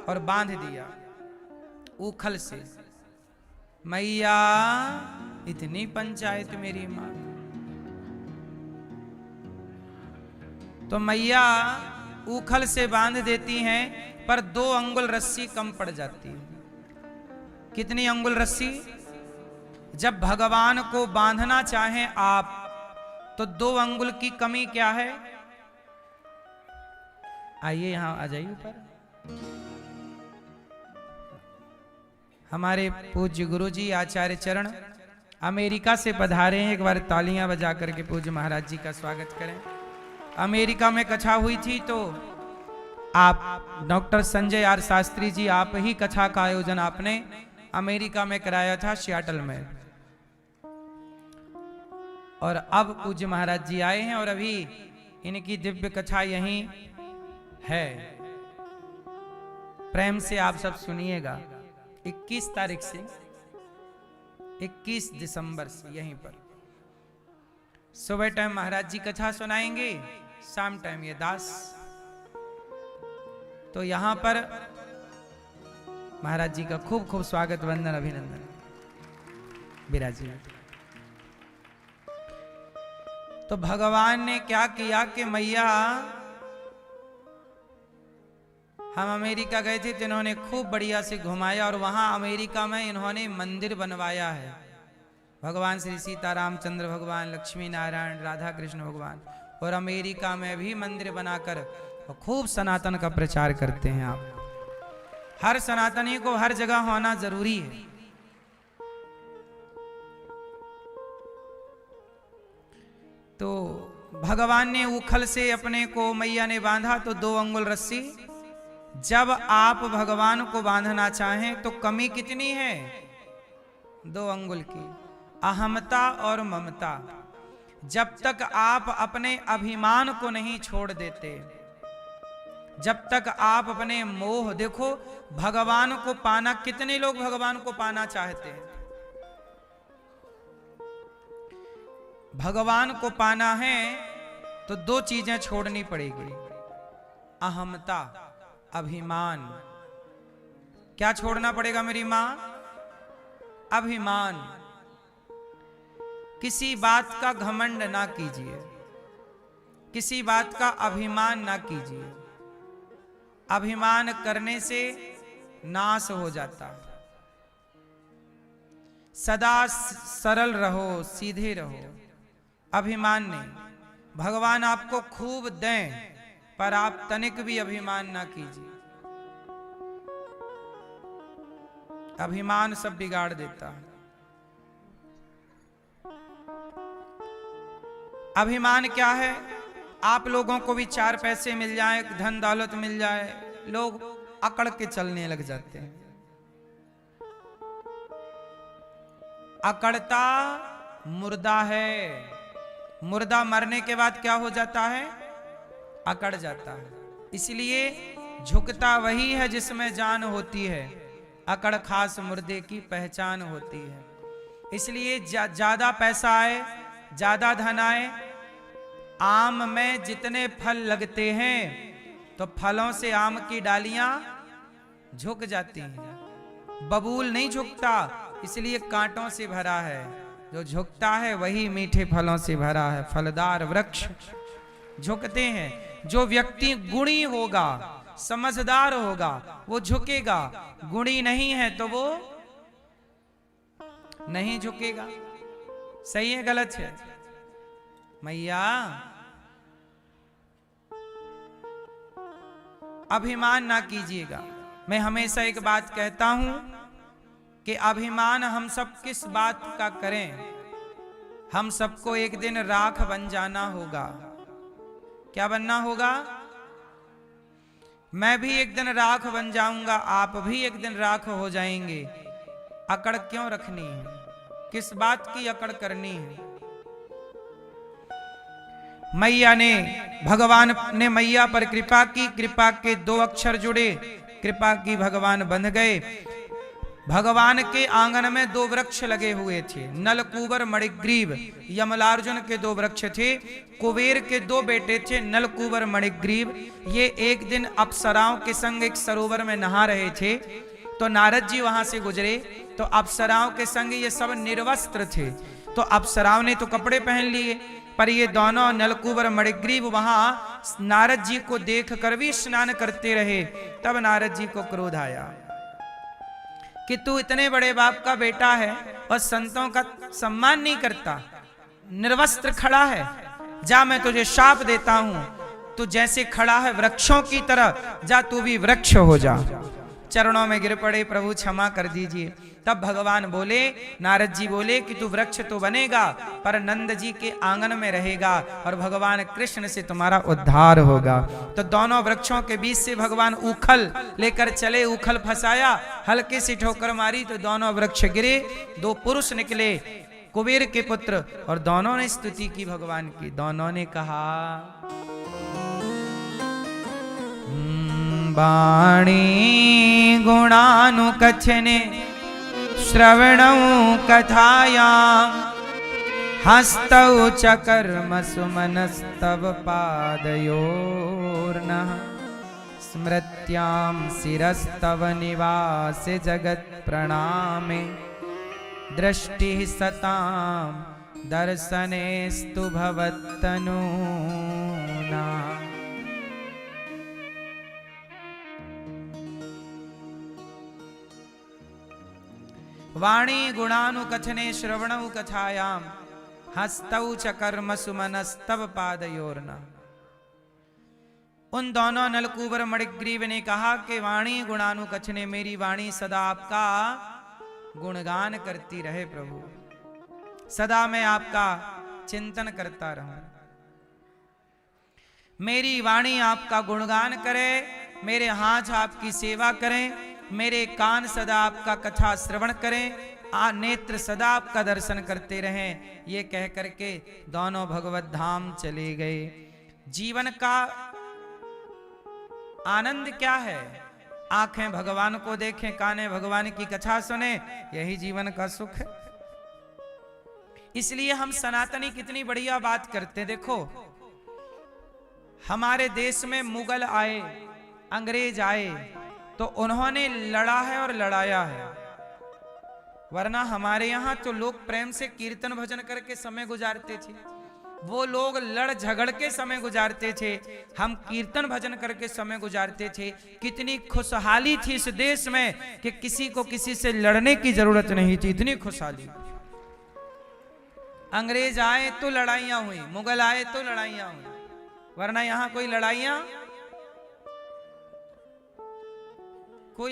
और बांध दिया ऊखल से। मैया इतनी पंचायत मेरी मां। तो मैया ऊखल से बांध देती हैं, पर 2 अंगुल रस्सी कम पड़ जाती है। कितनी अंगुल रस्सी? जब भगवान को बांधना चाहें आप तो 2 अंगुल की कमी क्या है? आइए यहां आ जाइए ऊपर। हमारे पूज्य गुरुजी आचार्य चरण अमेरिका से पधारे हैं। एक बार तालियां बजा करके पूज्य महाराज जी का स्वागत करें। अमेरिका में कथा हुई थी तो आप डॉक्टर संजय आर शास्त्री जी, आप ही कथा का आयोजन आपने अमेरिका में कराया था, सियाटल में। और अब पूज्य महाराज जी आए हैं और अभी इनकी दिव्य कथा यहीं है। प्रेम से आप सब सुनिएगा। 21 तारीख से 21 दिसंबर से यहीं पर सुबह टाइम महाराज जी कथा सुनाएंगे, शाम टाइम ये दास। तो यहां पर महाराज जी का खूब खूब स्वागत, वंदन, अभिनंदन। विराजिए। तो भगवान ने क्या किया कि मैया, हम अमेरिका गए थे तो इन्होंने खूब बढ़िया से घुमाया और वहां अमेरिका में इन्होंने मंदिर बनवाया है। भगवान श्री सीता रामचंद्र भगवान, लक्ष्मी नारायण, राधा कृष्ण भगवान, और अमेरिका में भी मंदिर बनाकर खूब सनातन का प्रचार करते हैं। आप हर सनातनी को हर जगह होना जरूरी है। तो भगवान ने उखल से अपने को मैया ने बांधा तो 2 अंगुल रस्सी। जब आप भगवान को बांधना चाहें तो कमी कितनी है? 2 अंगुल की। अहमता और ममता। जब तक आप अपने अभिमान को नहीं छोड़ देते, जब तक आप अपने मोह, देखो भगवान को पाना, कितने लोग भगवान को पाना चाहते हैं? भगवान को पाना है तो 2 चीजें छोड़नी पड़ेगी। अहमता, अभिमान। क्या छोड़ना पड़ेगा मेरी मां? अभिमान। किसी बात का घमंड ना कीजिए, किसी बात का अभिमान ना कीजिए। अभिमान करने से नाश हो जाता है। सदा सरल रहो, सीधे रहो, अभिमान नहीं। भगवान आपको खूब दें पर आप तनिक भी अभिमान ना कीजिए। अभिमान सब बिगाड़ देता है। अभिमान क्या है? आप लोगों को भी 4 पैसे मिल जाए, धन दौलत मिल जाए, लोग अकड़ के चलने लग जाते हैं। अकड़ता मुर्दा है। मुर्दा मरने के बाद क्या हो जाता है? अकड़ जाता है। इसलिए झुकता वही है जिसमें जान होती है। अकड़ खास मुर्दे की पहचान होती है। इसलिए ज्यादा पैसा आए, ज्यादा धन आए, आम में जितने फल लगते हैं तो फलों से आम की डालियां झुक जाती हैं। बबूल नहीं झुकता, इसलिए कांटों से भरा है। जो झुकता है वही मीठे फलों से भरा है। फलदार वृक्ष झुकते हैं। जो व्यक्ति गुणी होगा, समझदार होगा, वो झुकेगा। गुणी नहीं है तो वो नहीं झुकेगा। सही है गलत है? मैया, अभिमान ना कीजिएगा। मैं हमेशा एक बात कहता हूं कि अभिमान हम सब किस बात का करें? हम सबको एक दिन राख बन जाना होगा। क्या बनना होगा? मैं भी एक दिन राख बन जाऊंगा, आप भी एक दिन राख हो जाएंगे। अकड़ क्यों रखनी है? किस बात की अकड़ करनी है? मैया ने, भगवान ने मैया पर कृपा की। कृपा के 2 अक्षर जुड़े, कृपा की, भगवान बंध गए। भगवान के आंगन में 2 वृक्ष लगे हुए थे। नलकूबर, मणिग्रीव, यमलार्जुन के 2 वृक्ष थे। कुबेर के 2 बेटे थे, नलकूबर, मणिग्रीव। ये एक दिन अप्सराओं के संग एक सरोवर में नहा रहे थे तो नारद जी वहां से गुजरे तो अप्सराओं के संग ये सब निर्वस्त्र थे। तो अप्सराओं ने तो कपड़े पहन लिए, पर ये दोनों नलकूबर, मणिग्रीव वहां नारद जी को देखकर भी स्नान करते रहे। तब नारद जी को क्रोध आया कि तू इतने बड़े बाप का बेटा है और संतों का सम्मान नहीं करता, निर्वस्त्र खड़ा है। जा, मैं तुझे शाप देता हूं, तू जैसे खड़ा है वृक्षों की तरह, जा तू भी वृक्ष हो जा। चरणों में गिर पड़े, प्रभु क्षमा कर दीजिए। तब भगवान बोले, नारद जी बोले कि तू वृक्ष तो बनेगा पर नंद जी के आंगन में रहेगा और भगवान कृष्ण से तुम्हारा उद्धार होगा। तो दोनों वृक्षों के बीच से भगवान उखल लेकर चले, उखल फंसाया, हल्के से ठोकर मारी तो दोनों वृक्ष गिरे। दो पुरुष निकले, कुबेर के पुत्र, और दोनों ने स्तुति की भगवान की। दोनों ने कहा, वाणी गुणानुकथने श्रवणौ कथायां हस्तौ च कर्मसु मनस्तव पादयोर्नः स्मृत्यां शिरस्तव निवासे जगत् प्रणामे दृष्टिः सतां दर्शनेस्तु भवत्तनूना। वाणी गुणानुकथने श्रवणौ कथायां हस्तौ च कर्मसु मनस्तव पादयोर्नः। उन दोनों नलकूबर मणिग्रीव ने कहा कि वाणी गुणानुकथने, मेरी वाणी सदा आपका गुणगान करती रहे प्रभु, सदा मैं आपका चिंतन करता रहूं। मेरी वाणी आपका गुणगान करे, मेरे हाथ आपकी सेवा करें, मेरे कान सदा आपका कथा श्रवण करें, नेत्र सदा आपका दर्शन करते रहें। ये कह करके दोनों भगवत धाम चले गए। जीवन का आनंद क्या है? आंखें भगवान को देखें, काने भगवान की कथा सुने, यही जीवन का सुख है। इसलिए हम सनातनी कितनी बढ़िया बात करते। देखो, हमारे देश में मुगल आए, अंग्रेज आए, तो उन्होंने लड़ा है और लड़ाया है, वरना हमारे यहां तो लोग प्रेम से कीर्तन भजन करके समय गुजारते थे। वो लोग लड़ झगड़ के समय गुजारते थे, हम कीर्तन भजन करके समय गुजारते थे। कितनी खुशहाली थी इस देश में कि किसी को किसी से लड़ने की जरूरत नहीं थी, इतनी खुशहाली। अंग्रेज आए तो लड़ाइयां हुई, मुगल आए तो लड़ाइयां हुई, वरना यहां कोई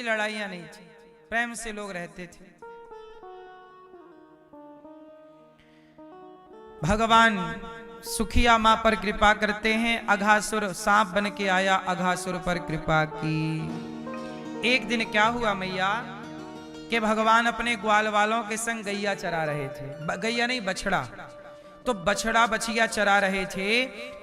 लड़ाइयां नहीं थी, प्रेम से लोग रहते थे। भगवान सुखिया मां पर कृपा करते हैं। अघासुर सांप बन के आया, अघासुर पर कृपा की। एक दिन क्या हुआ मैया कि भगवान अपने ग्वाल वालों के संग गैया चरा रहे थे, गैया नहीं बछड़ा, तो बछड़ा बछिया चरा रहे थे।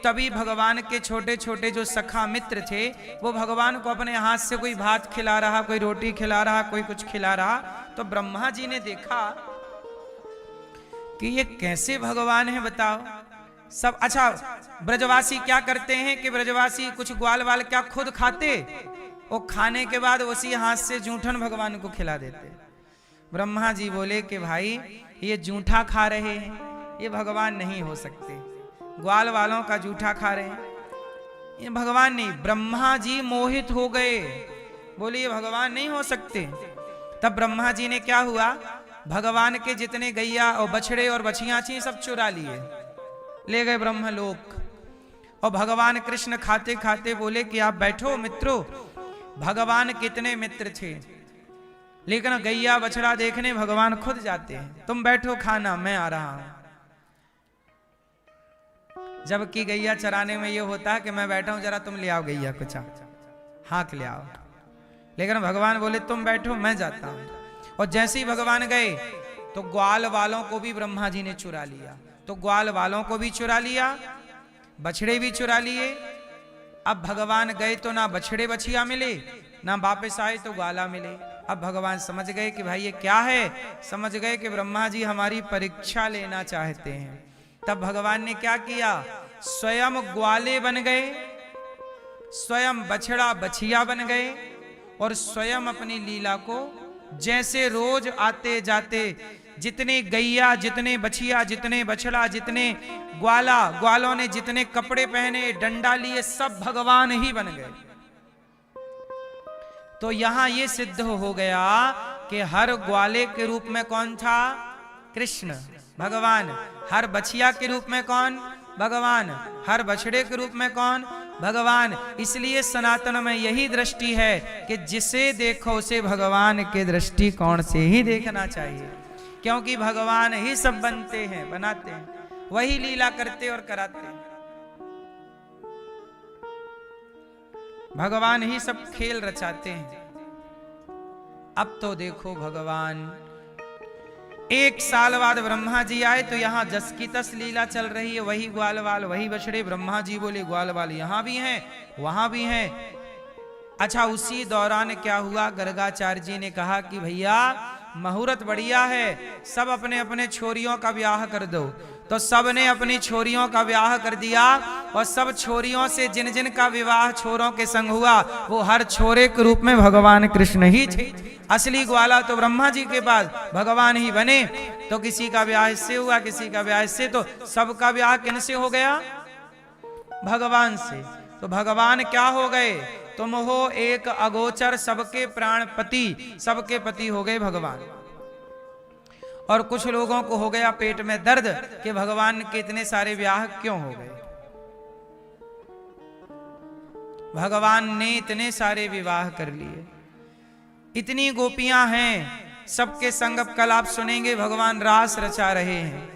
तभी भगवान के छोटे छोटे जो सखा मित्र थे, वो भगवान को अपने हाथ से कोई भात खिला रहा, कोई रोटी खिला रहा, कोई कुछ खिला रहा। तो ब्रह्मा जी ने देखा कि ये कैसे भगवान है, बताओ। सब अच्छा, ब्रजवासी क्या करते हैं कि ब्रजवासी कुछ ग्वाल वाल क्या खुद खाते, वो खाने के बाद उसी हाथ से जूठन भगवान को खिला देते। ब्रह्मा जी बोले कि भाई ये जूठा खा रहे हैं, ये भगवान नहीं हो सकते। ग्वाल वालों का जूठा खा रहे हैं, ये भगवान नहीं। ब्रह्मा जी मोहित हो गए, बोले ये भगवान नहीं हो सकते। तब ब्रह्मा जी ने क्या हुआ, भगवान के जितने गैया और बछड़े और बछियां थी सब चुरा लिए, ले गए ब्रह्मलोक। और भगवान कृष्ण खाते खाते बोले कि आप बैठो मित्रों। भगवान कितने मित्र थे, लेकिन गैया बछड़ा देखने भगवान खुद जाते हैं। तुम बैठो खाना, मैं आ रहा हूं। जबकि गैया चराने में ये होता है कि मैं बैठा हूं, जरा तुम ले आओ गैया कुछ हाँक ले आओ। लेकिन भगवान बोले तुम बैठो, मैं जाता हूं। और जैसे ही भगवान गए तो ग्वाल वालों को भी ब्रह्मा जी ने चुरा लिया। तो ग्वाल वालों को भी चुरा लिया, बछड़े भी चुरा लिए। अब भगवान गए तो ना बछड़े बछिया मिले, ना वापस आए तो ग्वाला मिले। अब भगवान समझ गए कि भाई ये क्या है, समझ गए कि ब्रह्मा जी हमारी परीक्षा लेना चाहते हैं। तब भगवान ने क्या किया, स्वयं ग्वाले बन गए, स्वयं बछड़ा बछिया बन गए, और स्वयं अपनी लीला को जैसे रोज आते जाते जितने गैया, जितने बछिया, जितने बछड़ा, जितने ग्वालों ने जितने कपड़े पहने, डंडा लिए, सब भगवान ही बन गए। तो यहां ये सिद्ध हो गया कि हर ग्वाले के रूप में कौन था, कृष्ण भगवान। हर बछिया के रूप में कौन, भगवान। हर बछड़े के रूप में कौन, भगवान। इसलिए सनातन में यही दृष्टि है कि जिसे देखो उसे भगवान के दृष्टिकोण से ही देखना चाहिए, क्योंकि भगवान ही सब बनते हैं, बनाते हैं, वही लीला करते और कराते हैं। भगवान ही सब खेल रचाते हैं। अब तो देखो भगवान, 1 साल बाद ब्रह्मा जी आए तो यहाँ जस की तस लीला चल रही है, वही ग्वाल वाल, वही बछड़े। ब्रह्मा जी बोले ग्वाल वाल यहाँ भी हैं, वहां भी हैं। अच्छा, उसी दौरान क्या हुआ, गर्गाचार्य जी ने कहा कि भैया मुहूर्त बढ़िया है, सब अपने अपने छोरियों का ब्याह कर दो। तो सब ने अपनी छोरियों का ब्याह कर दिया, और सब छोरियों से जिन जिन का विवाह छोरों के संग हुआ, वो हर छोरे के रूप में भगवान कृष्ण ही थे। असली ग्वाला तो ब्रह्मा जी के पास भगवान ही बने। तो किसी का ब्याह इससे हुआ, किसी का ब्याह इससे, तो सबका ब्याह किनसे हो गया, भगवान से। तो भगवान क्या हो गए, तुम हो एक अगोचर सबके प्राणपति, सबके पति हो गए भगवान। और कुछ लोगों को हो गया पेट में दर्द कि भगवान के इतने सारे ब्याह क्यों हो गए। भगवान ने इतने सारे विवाह कर लिए, इतनी गोपियां हैं, सबके संग कल आप सुनेंगे भगवान रास रचा रहे हैं।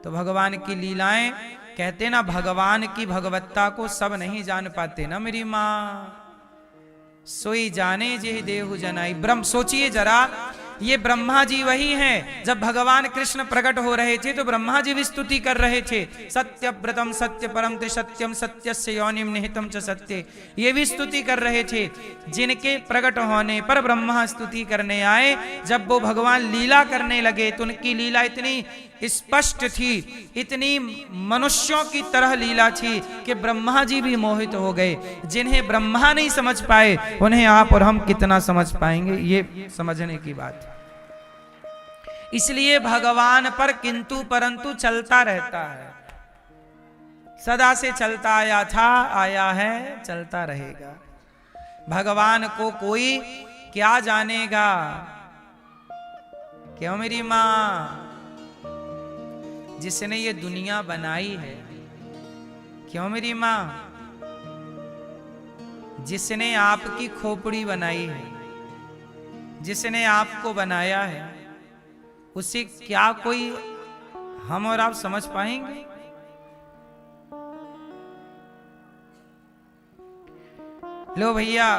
तो भगवान की लीलाएं, कहते ना भगवान की भगवत्ता को सब नहीं जान पाते ना मेरी माँ, सोई जाने जे देहु जनाई। ब्रह्म, सोचिए जरा, ये ब्रह्मा जी वही हैं, जब भगवान कृष्ण प्रकट हो रहे थे तो ब्रह्मा जी भी स्तुति कर रहे थे, सत्यव्रतम सत्य परम ते सत्यम सत्यस्य योनिम निहितम च सत्य। ये भी स्तुति कर रहे थे। जिनके प्रकट होने पर ब्रह्मा स्तुति करने आए, जब वो भगवान लीला करने लगे तो उनकी लीला इतनी स्पष्ट थी, इतनी मनुष्यों की तरह लीला थी कि ब्रह्मा जी भी मोहित हो गए। जिन्हें ब्रह्मा नहीं समझ पाए, उन्हें आप और हम कितना समझ पाएंगे, ये समझने की बात है। इसलिए भगवान पर किंतु परंतु चलता रहता है, सदा से चलता आया था, आया है, चलता रहेगा। भगवान को कोई क्या जानेगा, क्यों मेरी मां, जिसने ये दुनिया बनाई है, क्यों मेरी मां, जिसने आपकी खोपड़ी बनाई है, जिसने आपको बनाया है, उसे क्या कोई हम और आप समझ पाएंगे? लो भैया,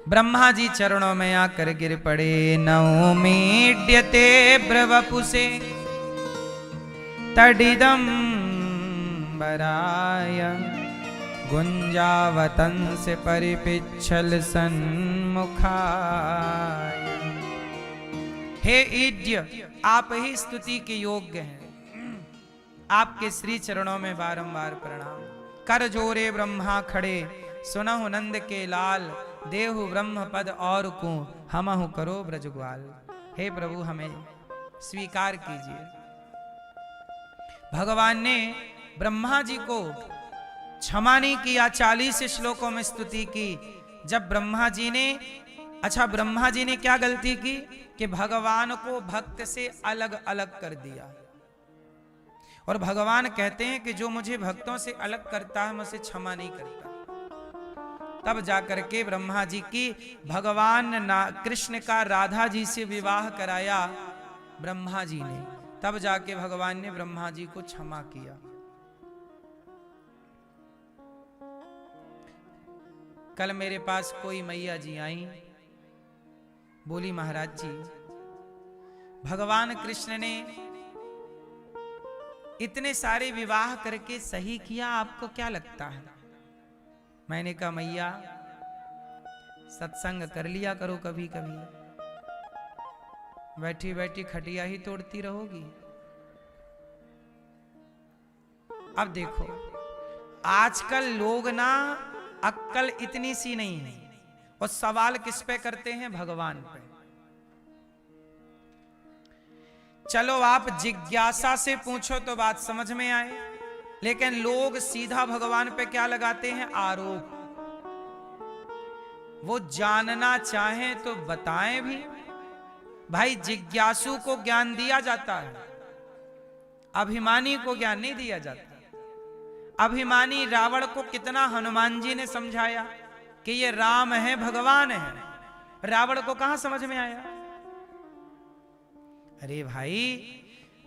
ब्रह्मा जी चरणों में आकर गिर पड़े। नौमीड्यते ब्रवपुसे तडिदम बराय गुंजावतंस परिपिच्छल सन्मुखाय। हे ईड्य, आप ही स्तुति के योग्य हैं, आपके श्री चरणों में बारंबार प्रणाम। कर जोरे ब्रह्मा खड़े, सुनहु नंद के लाल, देहु ब्रह्म पद और को हमहु करो ब्रजग्वाल। हे प्रभु, हमें स्वीकार कीजिए। भगवान ने ब्रह्मा जी को क्षमा नहीं किया, 40 श्लोकों में स्तुति की। जब ब्रह्मा जी ने, अच्छा ब्रह्मा जी ने क्या गलती की कि भगवान को भक्त से अलग अलग कर दिया। और भगवान कहते हैं कि जो मुझे भक्तों से अलग करता है, मैं उसे क्षमा नहीं करता। तब जाकर के ब्रह्मा जी की भगवान कृष्ण का राधा जी से विवाह कराया ब्रह्मा जी ने, तब जाके भगवान ने ब्रह्मा जी को क्षमा किया। कल मेरे पास कोई मैया जी आई, बोली महाराज जी, भगवान कृष्ण ने इतने सारे विवाह करके सही किया, आपको क्या लगता है? मैंने कहा मैया, सत्संग कर लिया करो कभी कभी, बैठी बैठी खटिया ही तोड़ती रहोगी। अब देखो, आजकल लोग ना अक्कल इतनी सी नहीं है, और सवाल किस पे करते हैं? भगवान पे। चलो आप जिज्ञासा से पूछो तो बात समझ में आए, लेकिन लोग सीधा भगवान पे क्या लगाते हैं? आरोप। वो जानना चाहें तो बताएं भी। भाई, जिज्ञासु को ज्ञान दिया जाता है, अभिमानी को ज्ञान नहीं दिया जाता। अभिमानी रावण को कितना हनुमान जी ने समझाया कि ये राम है, भगवान है। रावण को कहां समझ में आया? अरे भाई,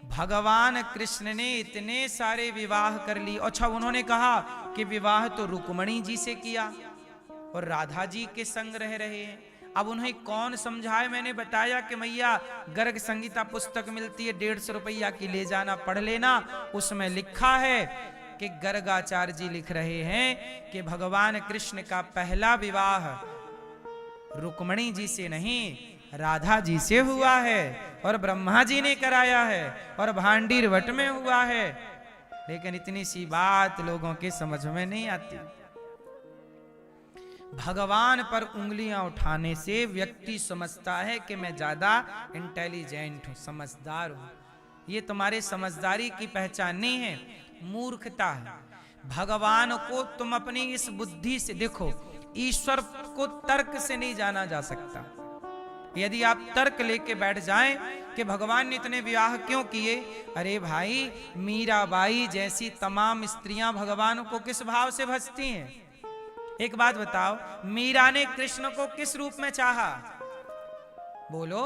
भगवान कृष्ण ने इतने सारे विवाह कर ली। अच्छा, उन्होंने कहा कि विवाह तो रुक्मणी जी से किया और राधा जी के संग रह रहे हैं। अब उन्हें कौन समझाए? मैंने बताया कि मैया गर्ग संगीता पुस्तक मिलती है 150 रुपया की, ले जाना पढ़ लेना। उसमें लिखा है कि गर्गाचार्य जी लिख रहे हैं कि भगवान कृष्ण का पहला विवाह रुक्मणी जी से नहीं, राधा जी से हुआ है और ब्रह्मा जी ने कराया है और भांडीर वट में हुआ है। लेकिन इतनी सी बात लोगों के समझ में नहीं आती। भगवान पर उंगलियां उठाने से व्यक्ति समझता है कि मैं ज्यादा इंटेलिजेंट हूं, समझदार हूं। ये तुम्हारे समझदारी की पहचान नहीं है, मूर्खता है। भगवान को तुम अपनी इस बुद्धि से देखो, ईश्वर को तर्क से नहीं जाना जा सकता। यदि आप तर्क लेके बैठ जाएं कि भगवान ने इतने विवाह क्यों किए, अरे भाई, मीराबाई जैसी तमाम स्त्रियां भगवान को किस भाव से भजती हैं? एक बात बताओ, मीरा ने कृष्ण को किस रूप में चाहा? बोलो,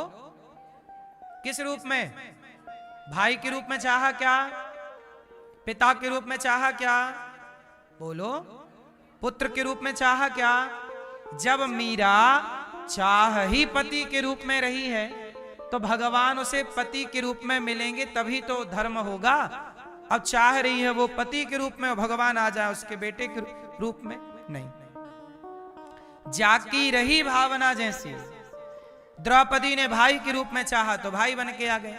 किस रूप में? भाई के रूप में चाहा क्या? पिता के रूप में चाहा क्या? बोलो, पुत्र के रूप में चाहा क्या? जब मीरा चाह ही पति के रूप में रही है तो भगवान उसे पति के रूप में मिलेंगे, तभी तो धर्म होगा। अब चाह रही है वो पति के रूप में, भगवान आ जाए उसके बेटे के रूप में, नहीं। जाकी रही भावना जैसी। द्रौपदी ने भाई के रूप में चाहा तो भाई बन के आ गए,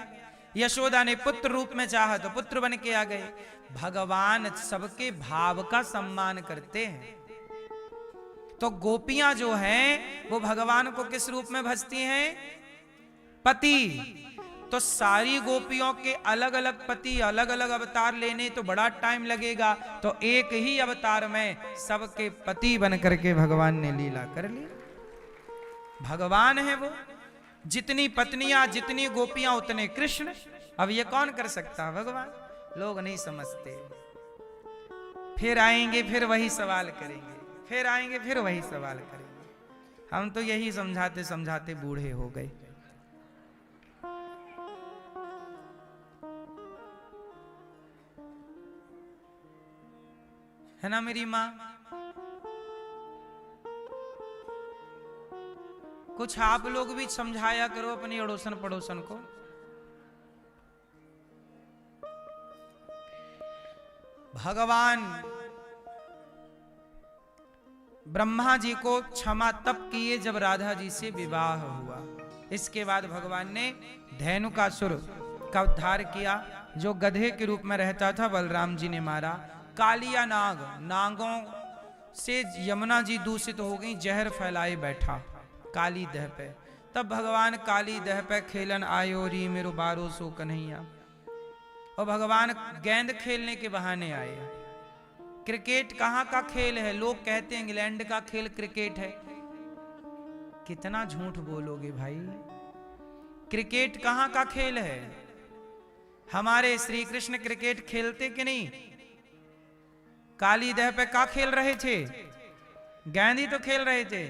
यशोदा ने पुत्र रूप में चाहा तो पुत्र बन के आ गए। भगवान सबके भाव का सम्मान करते हैं। तो गोपियां जो हैं वो भगवान को किस रूप में भजती हैं? पति। तो सारी गोपियों के अलग अलग पति, अलग अलग अवतार लेने तो बड़ा टाइम लगेगा, तो एक ही अवतार में सबके पति बन करके भगवान ने लीला कर ली। भगवान है वो, जितनी पत्नियां जितनी गोपियां उतने कृष्ण। अब ये कौन कर सकता है? भगवान। लोग नहीं समझते, फिर आएंगे फिर वही सवाल करेंगे, फिर आएंगे फिर वही सवाल करेंगे। हम तो यही समझाते समझाते बूढ़े हो गए। है ना मेरी माँ? कुछ आप लोग भी समझाया करो अपनी अड़ोसन पड़ोसन को। भगवान ब्रह्मा जी को क्षमा तब किए जब राधा जी से विवाह हुआ। इसके बाद भगवान ने धेनुकासुर का उद्धार किया, जो गधे के रूप में रहता था, बलराम जी ने मारा। कालिया नाग, नागों से यमुना जी दूषित हो गई, जहर फैलाए बैठा काली दह पे। तब भगवान काली दह पे खेलन आयो री मेरो बारो सो कन्हैया। और भगवान गेंद खेलने के बहाने आए। क्रिकेट कहाँ का खेल है? लोग कहते हैं इंग्लैंड का खेल क्रिकेट है। कितना झूठ बोलोगे भाई? क्रिकेट कहाँ का खेल है? हमारे श्री कृष्ण क्रिकेट खेलते कि नहीं? काली दह पे का खेल रहे थे? गेंद ही तो खेल रहे थे।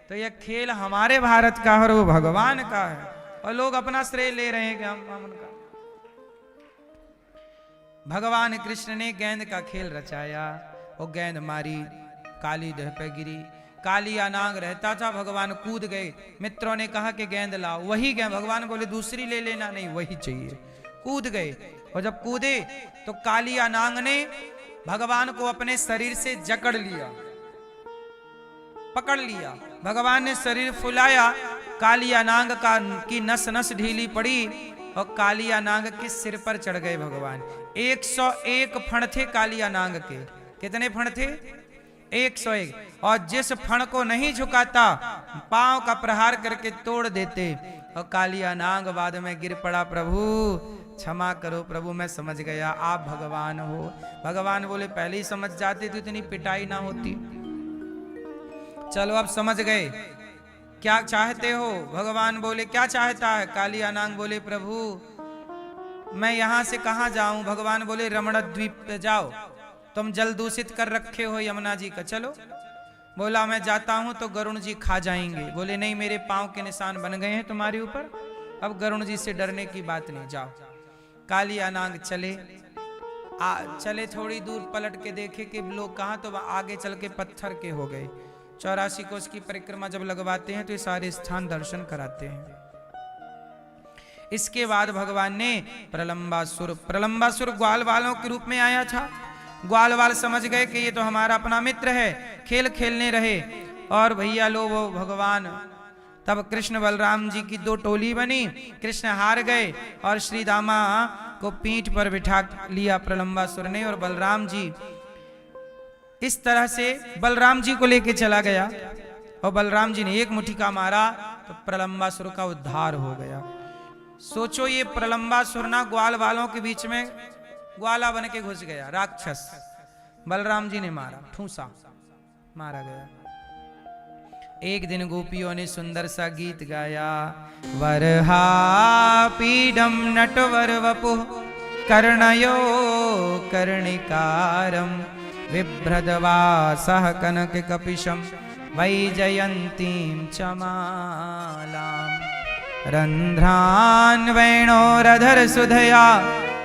तो यह खेल हमारे भारत का और वो भगवान का है, और लोग अपना श्रेय ले रहे हैं कि हम उनका। भगवान कृष्ण ने गेंद का खेल रचाया और गेंद मारी, काली दह पे गिरी। कालिया नाग रहता था, भगवान कूद गए। मित्रों ने कहा कि गेंद लाओ, वही गेंद। भगवान बोले दूसरी ले लेना, नहीं वही चाहिए। कूद गए, और जब कूदे तो कालिया नाग ने भगवान को अपने शरीर से जकड़ लिया, पकड़ लिया। भगवान ने शरीर फुलाया, कालिया नाग की नस नस ढीली पड़ी और कालिया नाग के सिर पर चढ़ गए भगवान। 101 फण थे कालिया नाग के। कितने फण थे? 101। और जिस फण को नहीं झुकाता पांव का प्रहार करके तोड़ देते। और कालिया नाग बाद में गिर पड़ा, प्रभु क्षमा करो प्रभु, मैं समझ गया आप भगवान हो। भगवान बोले पहले ही समझ जाते तो इतनी पिटाई ना होती। चलो अब समझ गए, क्या चाहते हो? भगवान बोले क्या चाहता है? कालिया नाग बोले प्रभु मैं यहां से कहां जाऊं? भगवान बोले रमण द्वीप पे जाओ। तुम जल दूषित कर रखे हो यमुना जी का, चलो। बोला मैं जाता हूं तो गरुण जी खा जाएंगे। बोले नहीं, मेरे पांव के निशान बन गए हैं तुम्हारे ऊपर, अब गरुण जी से डरने की बात नहीं, जाओ। कालिया नाग चले, चले थोड़ी दूर, पलट के देखे कि लोग कहाँ, तो आगे चल के पत्थर के हो गए। 84 कोस की परिक्रमा जब लगवाते हैं तो ये सारे स्थान दर्शन कराते हैं। इसके बाद भगवान ने प्रलंबासुर ग्वाल वालों के रूप में आया था। ग्वाल वाल समझ गए कि ये तो हमारा अपना मित्र है, खेल खेलने रहे। और भैया लो वो भगवान, तब कृष्ण बलराम जी की 2 टोली बनी। कृष्ण हार गए और श्री दामा को पीठ पर बिठा लिया प्रलंबासुर ने, और बलराम जी इस तरह से बलराम जी को लेके चला गया। और बलराम जी ने एक मुठिका मारा तो प्रलंबासुर का उद्धार हो गया। सोचो, ये प्रलंबासुर ना ग्वाल वालों के बीच में ग्वाला बन के घुस गया, राक्षस। बलराम जी ने मारा, ठूसा, मारा गया। एक दिन गोपियों ने सुंदर सा गीत गाया, वरहा पीडम नटवर वपुः कर्णयो कर्णिकारम बिभ्रदवासः कनक कपिशम वैजयंतीं चमालाम रंध्रान् वेणोरधर सुधया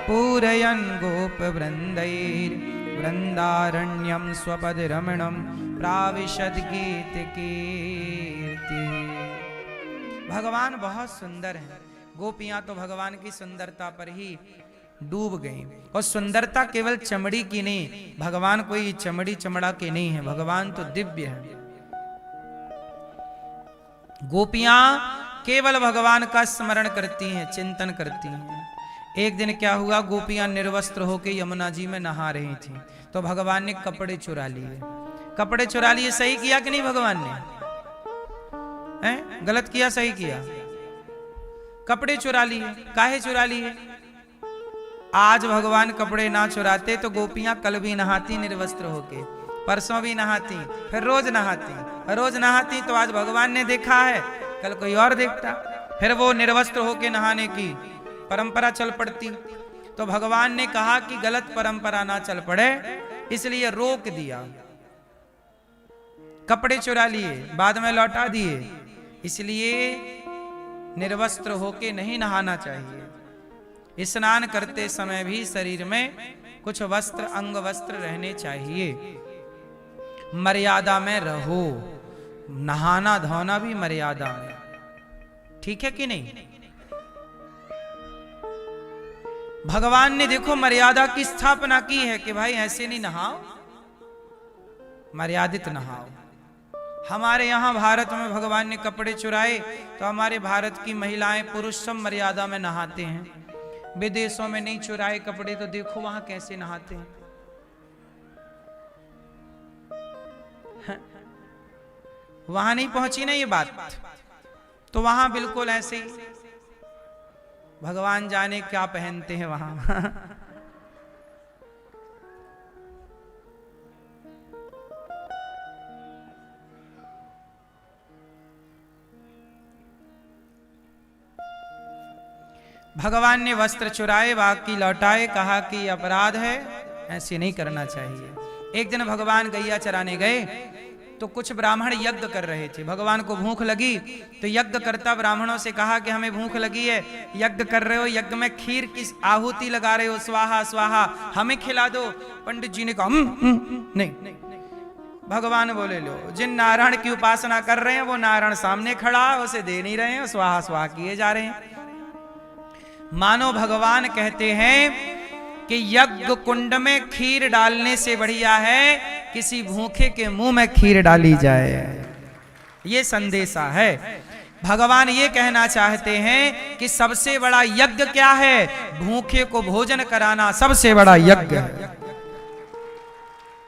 पूरयन् गोप वृंदैर् वृंदारण्यं स्वपद रमणं प्राविशद गीत कीर्ति। भगवान बहुत सुंदर है। गोपियां तो भगवान की सुंदरता पर ही डूब गई। और सुंदरता केवल चमड़ी की नहीं, भगवान कोई चमड़ी चमड़ा के नहीं है, भगवान तो दिव्य है। गोपियां केवल भगवान का स्मरण करती हैं, चिंतन करती हैं। एक दिन क्या हुआ, गोपियां निर्वस्त्र होकर यमुना जी में नहा रही थी, तो भगवान ने कपड़े चुरा लिए। कपड़े चुरा लिए, सही किया कि नहीं भगवान ने? गलत किया, सही किया? कपड़े चुरा लिए। काहे चुरा लिए? आज भगवान कपड़े ना चुराते तो गोपियां कल भी नहाती निर्वस्त्र होके, परसों भी नहाती, फिर रोज नहाती। रोज नहाती तो आज भगवान ने देखा है, कल कोई और देखता, फिर वो निर्वस्त्र होके नहाने की परंपरा चल पड़ती। तो भगवान ने कहा कि गलत परंपरा ना चल पड़े, इसलिए रोक दिया। कपड़े चुरा लिए, बाद में लौटा दिए, इसलिए निर्वस्त्र होके नहीं नहाना चाहिए। स्नान करते समय भी शरीर में कुछ वस्त्र, अंग वस्त्र रहने चाहिए। मर्यादा में रहो, नहाना धोना भी मर्यादा में, ठीक है कि नहीं? भगवान ने देखो मर्यादा की स्थापना की है कि भाई ऐसे नहीं नहाओ, मर्यादित नहाओ। हमारे यहां भारत में भगवान ने कपड़े चुराए तो हमारे भारत की महिलाएं पुरुष सब मर्यादा में नहाते हैं। विदेशों में नहीं चुराए कपड़े तो देखो वहां कैसे नहाते हैं। वहां नहीं पहुंची ना ये बात, तो वहां बिल्कुल ऐसे ही, भगवान जाने क्या पहनते हैं वहां। भगवान ने वस्त्र चुराए, बाकी लौटाए, कहा कि अपराध है, ऐसे नहीं करना चाहिए। एक दिन भगवान गैया चराने गए तो कुछ ब्राह्मण यज्ञ कर रहे थे। भगवान को भूख लगी तो यज्ञ करता ब्राह्मणों से कहा कि हमें भूख लगी है, यज्ञ कर रहे हो, यज्ञ में खीर की आहुति लगा रहे हो, स्वाहा स्वाहा, हमें खिला दो। पंडित जी ने कहा नहीं। भगवान बोले लो, जिन नारायण की उपासना कर रहे हैं वो नारायण सामने खड़ा है, उसे दे नहीं रहे हैं, स्वाहा स्वाहा किए जा रहे हैं। मानो भगवान कहते हैं कि यज्ञ कुंड में खीर डालने से बढ़िया है किसी भूखे के मुंह में खीर डाली जाए। ये संदेशा है। भगवान ये कहना चाहते हैं कि सबसे बड़ा यज्ञ क्या है? भूखे को भोजन कराना सबसे बड़ा यज्ञ है।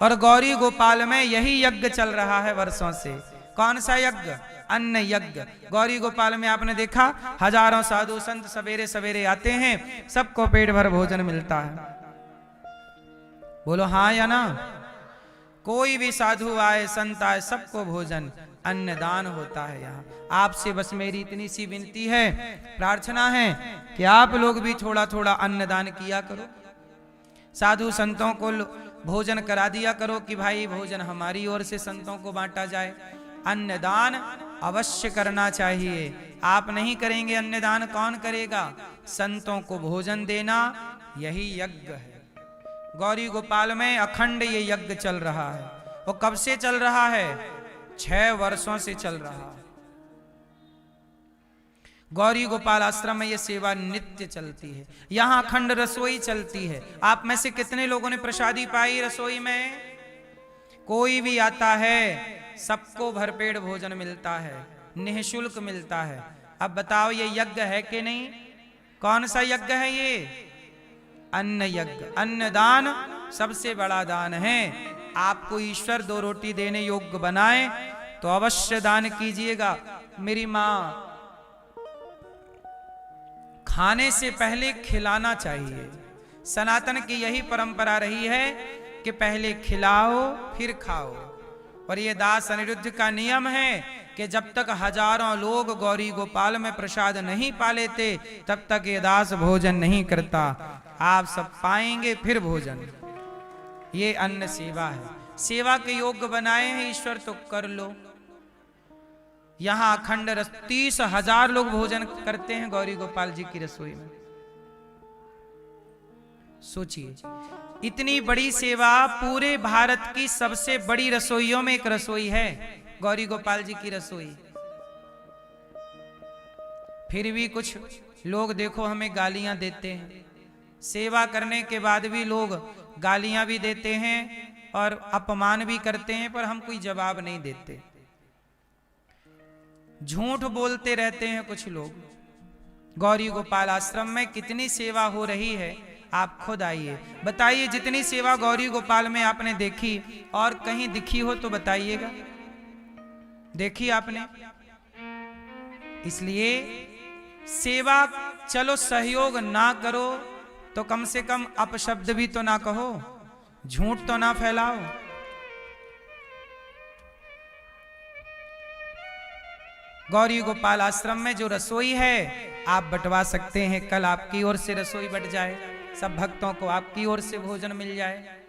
और गौरी गोपाल में यही यज्ञ चल रहा है वर्षों से। कौन सा यज्ञ? अन्न यज्ञ। गौरी गोपाल में आपने देखा हजारों साधु संत सवेरे सवेरे आते हैं, सबको पेट भर भोजन मिलता है। बोलो हाँ या ना? कोई भी साधु आए, संत आए, सबको भोजन, अन्नदान होता है यहाँ। आपसे बस मेरी इतनी सी विनती है, प्रार्थना है कि आप लोग भी थोड़ा थोड़ा अन्नदान किया करो। साधु संतों को भोजन करा दिया करो कि भाई भोजन हमारी ओर से संतों को बांटा जाए। अन्नदान अवश्य करना चाहिए। आप नहीं करेंगे अन्नदान कौन करेगा? संतों को भोजन देना यही यज्ञ है। गौरी गोपाल में अखंड ये यज्ञ चल रहा है। और कब से चल रहा है? 6 वर्षों से चल रहा है। गौरी गोपाल आश्रम में ये सेवा नित्य चलती है। यहाँ अखंड रसोई चलती है। आप में से कितने लोगों ने प्रसादी पाई रसोई में? कोई भी आता है सबको भरपेट भोजन मिलता है, निःशुल्क मिलता है। अब बताओ ये यज्ञ है कि नहीं? कौन सा यज्ञ है ये? अन्न यज्ञ। अन्नदान सबसे बड़ा दान है। आपको ईश्वर 2 रोटी देने योग्य बनाए तो अवश्य दान कीजिएगा। मेरी माँ खाने से पहले खिलाना चाहिए। सनातन की यही परंपरा रही है कि पहले खिलाओ फिर खाओ। और ये दास अनिरुद्ध का नियम है कि जब तक हजारों लोग गौरी गोपाल में प्रसाद नहीं पा लेते तब तक ये दास भोजन नहीं करता। आप सब पाएंगे फिर भोजन। ये अन्न सेवा है। सेवा के योग्य बनाए हैं ईश्वर तो कर लो। यहां अखंड 30,000 लोग भोजन करते हैं गौरी गोपाल जी की रसोई में। सोचिए, इतनी बड़ी सेवा। पूरे भारत की सबसे बड़ी रसोइयों में एक रसोई है गौरी गोपाल जी की रसोई। फिर भी कुछ लोग देखो हमें गालियां देते हैं। सेवा करने के बाद भी लोग गालियां भी देते हैं और अपमान भी करते हैं, पर हम कोई जवाब नहीं देते। झूठ बोलते रहते हैं कुछ लोग। गौरी गोपाल आश्रम में कितनी सेवा हो रही है आप खुद आइए बताइए। जितनी सेवा गौरी गोपाल में आपने देखी और कहीं दिखी हो तो बताइएगा। देखी आपने? इसलिए सेवा, चलो सहयोग ना करो तो कम से कम अपशब्द भी तो ना कहो, झूठ तो ना फैलाओ। गौरी गोपाल आश्रम में जो रसोई है आप बंटवा सकते हैं। कल आपकी ओर से रसोई बट जाए, सब भक्तों को आपकी ओर से भोजन मिल जाए।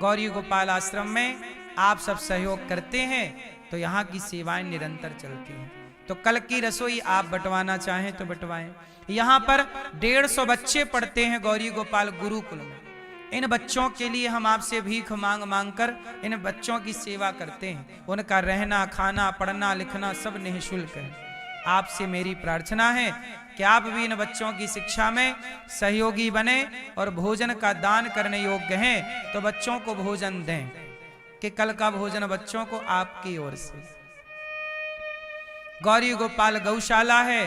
गौरी गोपाल आश्रम में आप सब सहयोग करते हैं तो यहाँ की सेवाएं निरंतर चलती हैं। तो कल की रसोई आप बंटवाना चाहें तो बंटवाएं। यहाँ पर 150 बच्चे पढ़ते हैं गौरी गोपाल गुरुकुल में। इन बच्चों के लिए हम आपसे भीख मांग मांग कर इन बच्चों की सेवा करते हैं। उनका रहना, खाना, पढ़ना, लिखना सब निःशुल्क है। आपसे मेरी प्रार्थना है कि आप भी इन बच्चों की शिक्षा में सहयोगी बने और भोजन का दान करने योग्य हैं तो बच्चों को भोजन दें कि कल का भोजन बच्चों को आपकी ओर से। गौरी गोपाल गौशाला है।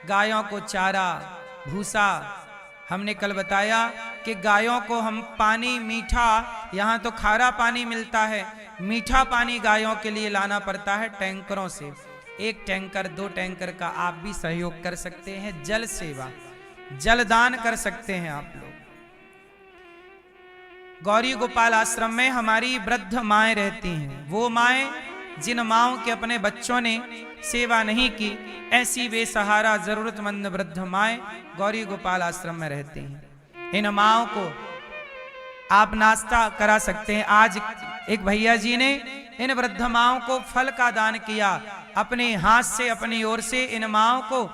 गायों को चारा, भूसा, हमने कल बताया कि गायों को हम पानी मीठा, यहाँ तो खारा पानी मिलता है, मीठा पानी गायों के लिए लाना पड़ता है टैंकरों से। 1 टैंकर 2 टैंकर का आप भी सहयोग कर सकते हैं। जल सेवा, जलदान कर सकते हैं आप लोग। गौरी गोपाल आश्रम में हमारी वृद्ध माएं रहती हैं। वो माएं जिन माओं के अपने बच्चों ने सेवा नहीं की, ऐसी बेसहारा जरूरतमंद वृद्ध माएं गौरी गोपाल आश्रम में रहती हैं। इन माओं को आप नाश्ता करा सकते हैं। आज एक भैया जी ने इन वृद्ध माओं को फल का दान किया। अपने हाथ से, अपनी ओर से इन माओं को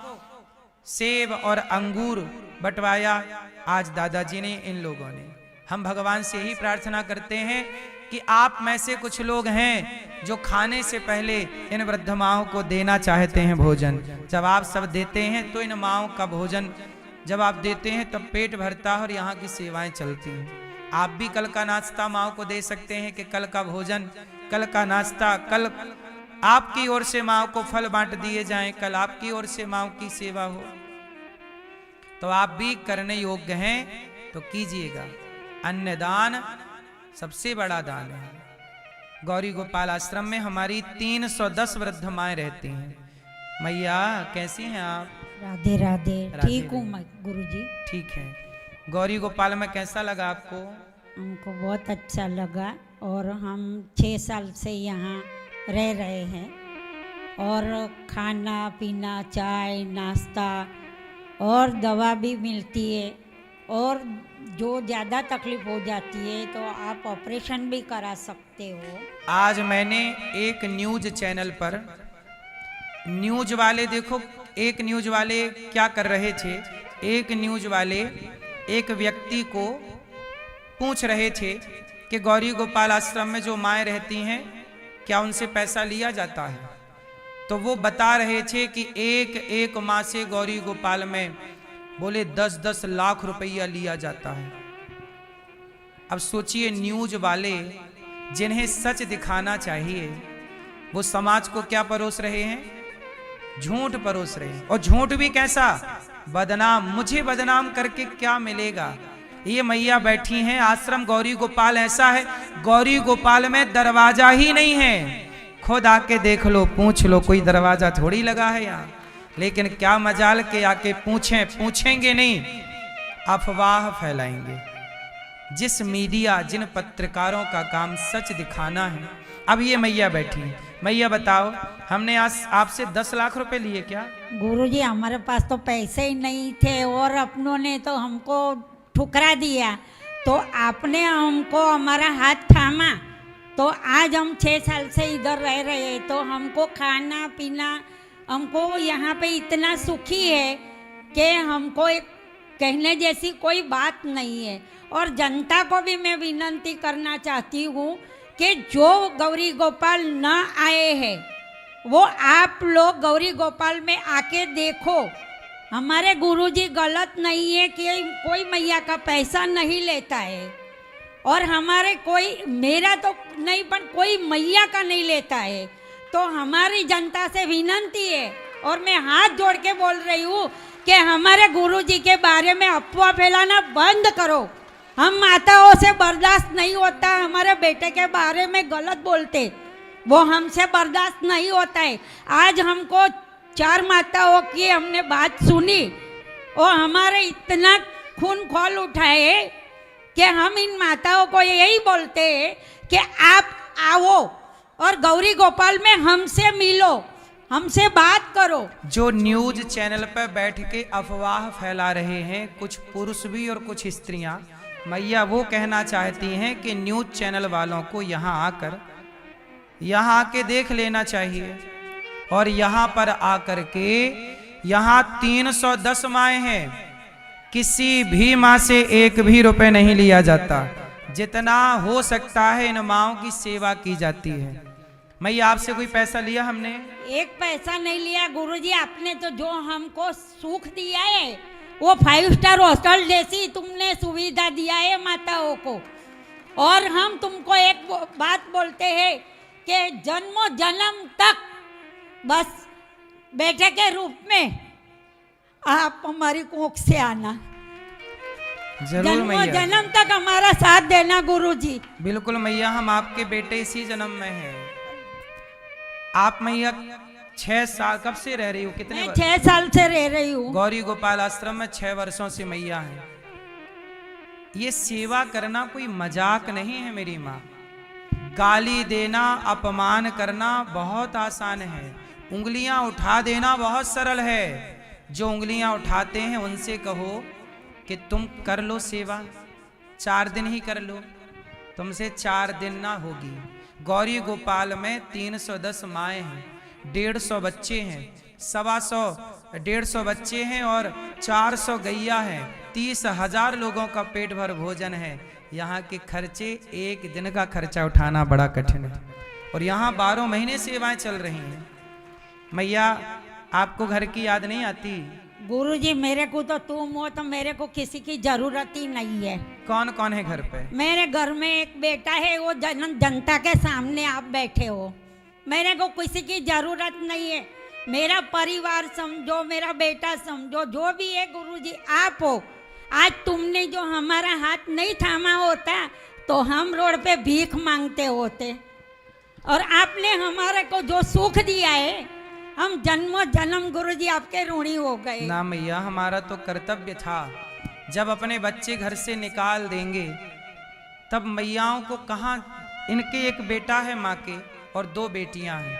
सेब और अंगूर बंटवाया। आज दादाजी ने, इन लोगों ने। हम भगवान से ही प्रार्थना करते हैं कि आप में से कुछ लोग हैं जो खाने से पहले इन वृद्ध माओं को देना चाहते हैं भोजन। जब आप सब देते हैं तो इन माओं का भोजन जब आप देते हैं तब पेट भरता है और यहाँ की सेवाएं चलती हैं। आप भी कल का नाश्ता माओं को दे सकते हैं कि कल का भोजन, कल का नाश्ता, कल आपकी ओर से माओं को फल बांट दिए जाएं, कल आपकी ओर से माओं की सेवा हो। तो आप भी करने योग्य हैं तो कीजिएगा। अन्नदान सबसे बड़ा दान है। गौरी गोपाल आश्रम में हमारी 310 वृद्ध माएं रहती हैं। मैया कैसी हैं आप? राधे राधे। ठीक हूँ गुरुजी। ठीक है। गौरी गोपाल में कैसा लगा आपको? हमको बहुत अच्छा लगा और हम 6 साल से यहाँ रह रहे हैं और खाना पीना, चाय, नाश्ता और दवा भी मिलती है और जो ज़्यादा तकलीफ हो जाती है तो आप ऑपरेशन भी करा सकते हो। आज मैंने एक न्यूज चैनल पर, न्यूज वाले देखो, एक न्यूज वाले क्या कर रहे थे, एक न्यूज वाले एक व्यक्ति को पूछ रहे थे कि गौरी गोपाल आश्रम में जो माएँ रहती हैं क्या उनसे पैसा लिया जाता है। तो वो बता रहे थे कि एक एक माँ से गौरी गोपाल में बोले 10-10 लाख रुपया लिया जाता है। अब सोचिए, न्यूज वाले जिन्हें सच दिखाना चाहिए वो समाज को क्या परोस रहे हैं, झूठ परोस रहे हैं। और झूठ भी कैसा, बदनाम। मुझे बदनाम करके क्या मिलेगा। ये मैया बैठी हैं, आश्रम गौरी गोपाल ऐसा है, गौरी गोपाल में दरवाजा ही नहीं है। खुद आके देख लो, पूछ लो, कोई दरवाजा थोड़ी लगा है यहाँ। लेकिन क्या मजाल के आके पूछेंगे नहीं, अफवाह फैलाएंगे। जिस मीडिया, जिन पत्रकारों का काम सच दिखाना है। अब ये मैया बैठी है, मैया बताओ, हमने आज आपसे 10 लाख रुपए लिए क्या? गुरुजी हमारे पास तो पैसे ही नहीं थे और अपनों ने तो हमको ठुकरा दिया, तो आपने हमको हमारा हाथ थामा, तो आज हम 6 साल से इधर रह रहे हैं। तो हमको खाना पीना, हमको यहाँ पे इतना सुखी है कि हमको एक कहने जैसी कोई बात नहीं है। और जनता को भी मैं विनती करना चाहती हूँ कि जो गौरी गोपाल न आए हैं वो आप लोग गौरी गोपाल में आके देखो। हमारे गुरुजी गलत नहीं है कि कोई मैया का पैसा नहीं लेता है, और हमारे कोई, मेरा तो नहीं पर कोई मैया का नहीं लेता है। तो हमारी जनता से विनती है और मैं हाथ जोड़ के बोल रही हूँ कि हमारे गुरुजी के बारे में अफवाह फैलाना बंद करो। हम माताओं से बर्दाश्त नहीं होता, हमारे बेटे के बारे में गलत बोलते, वो हमसे बर्दाश्त नहीं होता है। आज हमको 4 माताओं की हमने बात सुनी और हमारे इतना खून खौल उठाए कि हम इन माताओं को यही बोलते हैं कि आप आओ और गौरी गोपाल में हमसे मिलो, हमसे बात करो। जो न्यूज चैनल पर बैठ के अफवाह फैला रहे हैं, कुछ पुरुष भी और कुछ स्त्रियां, मैया वो कहना चाहती हैं कि न्यूज चैनल वालों को यहाँ आकर, यहाँ आके देख लेना चाहिए। और यहाँ पर आकर के, यहाँ 310 माएँ हैं, किसी भी माँ से एक भी रुपए नहीं लिया जाता। जितना हो सकता है इन माँओं की सेवा की जाती है। मैया आपसे कोई पैसा लिया हमने? एक पैसा नहीं लिया गुरुजी, आपने तो जो हमको सुख दिया है वो 5 स्टार हॉस्टल जैसी तुमने सुविधा दिया है माताओं को। और हम तुमको एक बात बोलते हैं कि जन्मों जन्म तक बस बेटे के रूप में आप हमारी कोख से आना, जरूर जन्म तक हमारा साथ देना गुरुजी। बिल्कुल मैया, हम आपके बेटे इसी जन्म में हैं। आप मैया 6 साल कब से रह रही हो? कितने? 6 साल से रह रही हूँ गौरी गोपाल आश्रम में। 6 वर्षों से मैया है। ये सेवा करना कोई मजाक नहीं है मेरी माँ। गाली देना, अपमान करना बहुत आसान है, उंगलियां उठा देना बहुत सरल है। जो उंगलियां उठाते हैं उनसे कहो कि तुम कर लो सेवा, 4 दिन ही कर लो, तुमसे 4 दिन ना होगी। गौरी गोपाल में 310 माएँ हैं, 150 बच्चे हैं, 125 बच्चे हैं और 400 गैया हैं, 30,000 लोगों का पेट भर भोजन है। यहाँ के खर्चे, एक दिन का खर्चा उठाना बड़ा कठिन है। और यहाँ 12 महीने सेवाएं चल रही हैं। मैया आपको घर की याद नहीं आती? गुरुजी मेरे को तो तुम हो तो मेरे को किसी की जरूरत ही नहीं है। कौन कौन है घर पे? मेरे घर में एक बेटा है, वो जनता के सामने आप बैठे हो। मेरे को किसी की जरूरत नहीं है। मेरा परिवार समझो, मेरा बेटा समझो, जो भी है गुरुजी आप हो। आज तुमने जो हमारा हाथ नहीं थामा होता तो हम रोड पे भीख मांगते होते, और आपने हमारे को जो सुख दिया है, हम जन्मों जन्म गुरुजी आपके ऋणी हो गए। ना मैया, हमारा तो कर्तव्य था। जब अपने बच्चे घर से निकाल देंगे तब मैयाओं को कहाँ, इनके एक बेटा है माँ के और 2 बेटियां हैं।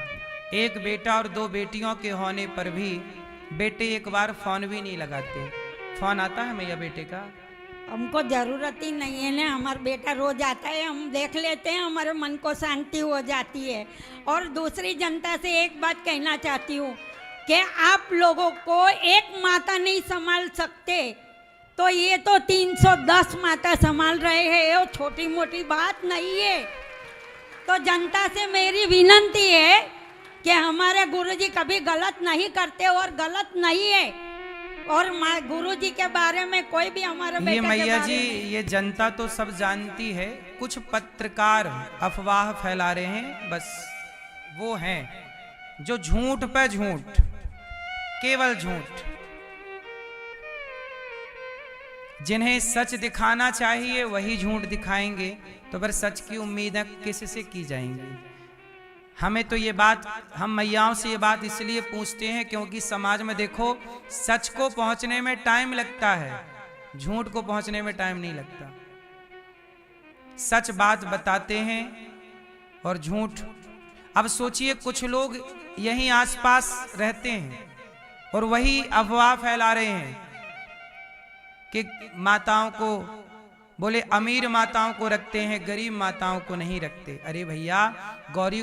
एक बेटा और 2 बेटियों के होने पर भी बेटे एक बार फोन भी नहीं लगाते। फोन आता है मैया बेटे का? हमको ज़रूरत ही नहीं है ना, हमारा बेटा रोज आता है, हम देख लेते हैं, हमारे मन को शांति हो जाती है। और दूसरी जनता से एक बात कहना चाहती हूँ कि आप लोगों को एक माता नहीं संभाल सकते, तो ये तो 310 माता संभाल रहे हैं, ये छोटी मोटी बात नहीं है। तो जनता से मेरी विनती है कि हमारे गुरुजी कभी गलत नहीं करते और गलत नहीं है, और गुरुजी के बारे में कोई भी हमारे ये बेटे के मैया बारे जी, में ये जनता तो सब जानती है, कुछ पत्रकार अफवाह फैला रहे हैं, बस वो हैं जो झूठ पे झूठ, केवल झूठ। जिन्हें सच दिखाना चाहिए वही झूठ दिखाएंगे, तो फिर सच की उम्मीदें किससे की जाएंगी। हमें तो ये बात, हम मैयाओं से ये बात इसलिए पूछते हैं क्योंकि समाज में देखो सच को पहुंचने में टाइम लगता है, झूठ को पहुंचने में टाइम नहीं लगता। सच बात बताते हैं और झूठ। अब सोचिए कुछ लोग यहीं आसपास रहते हैं और वही अफवाह फैला रहे हैं कि माताओं को, बोले अमीर माताओं को रखते हैं, गरीब माताओं को नहीं रखते। अरे भैया, गौरी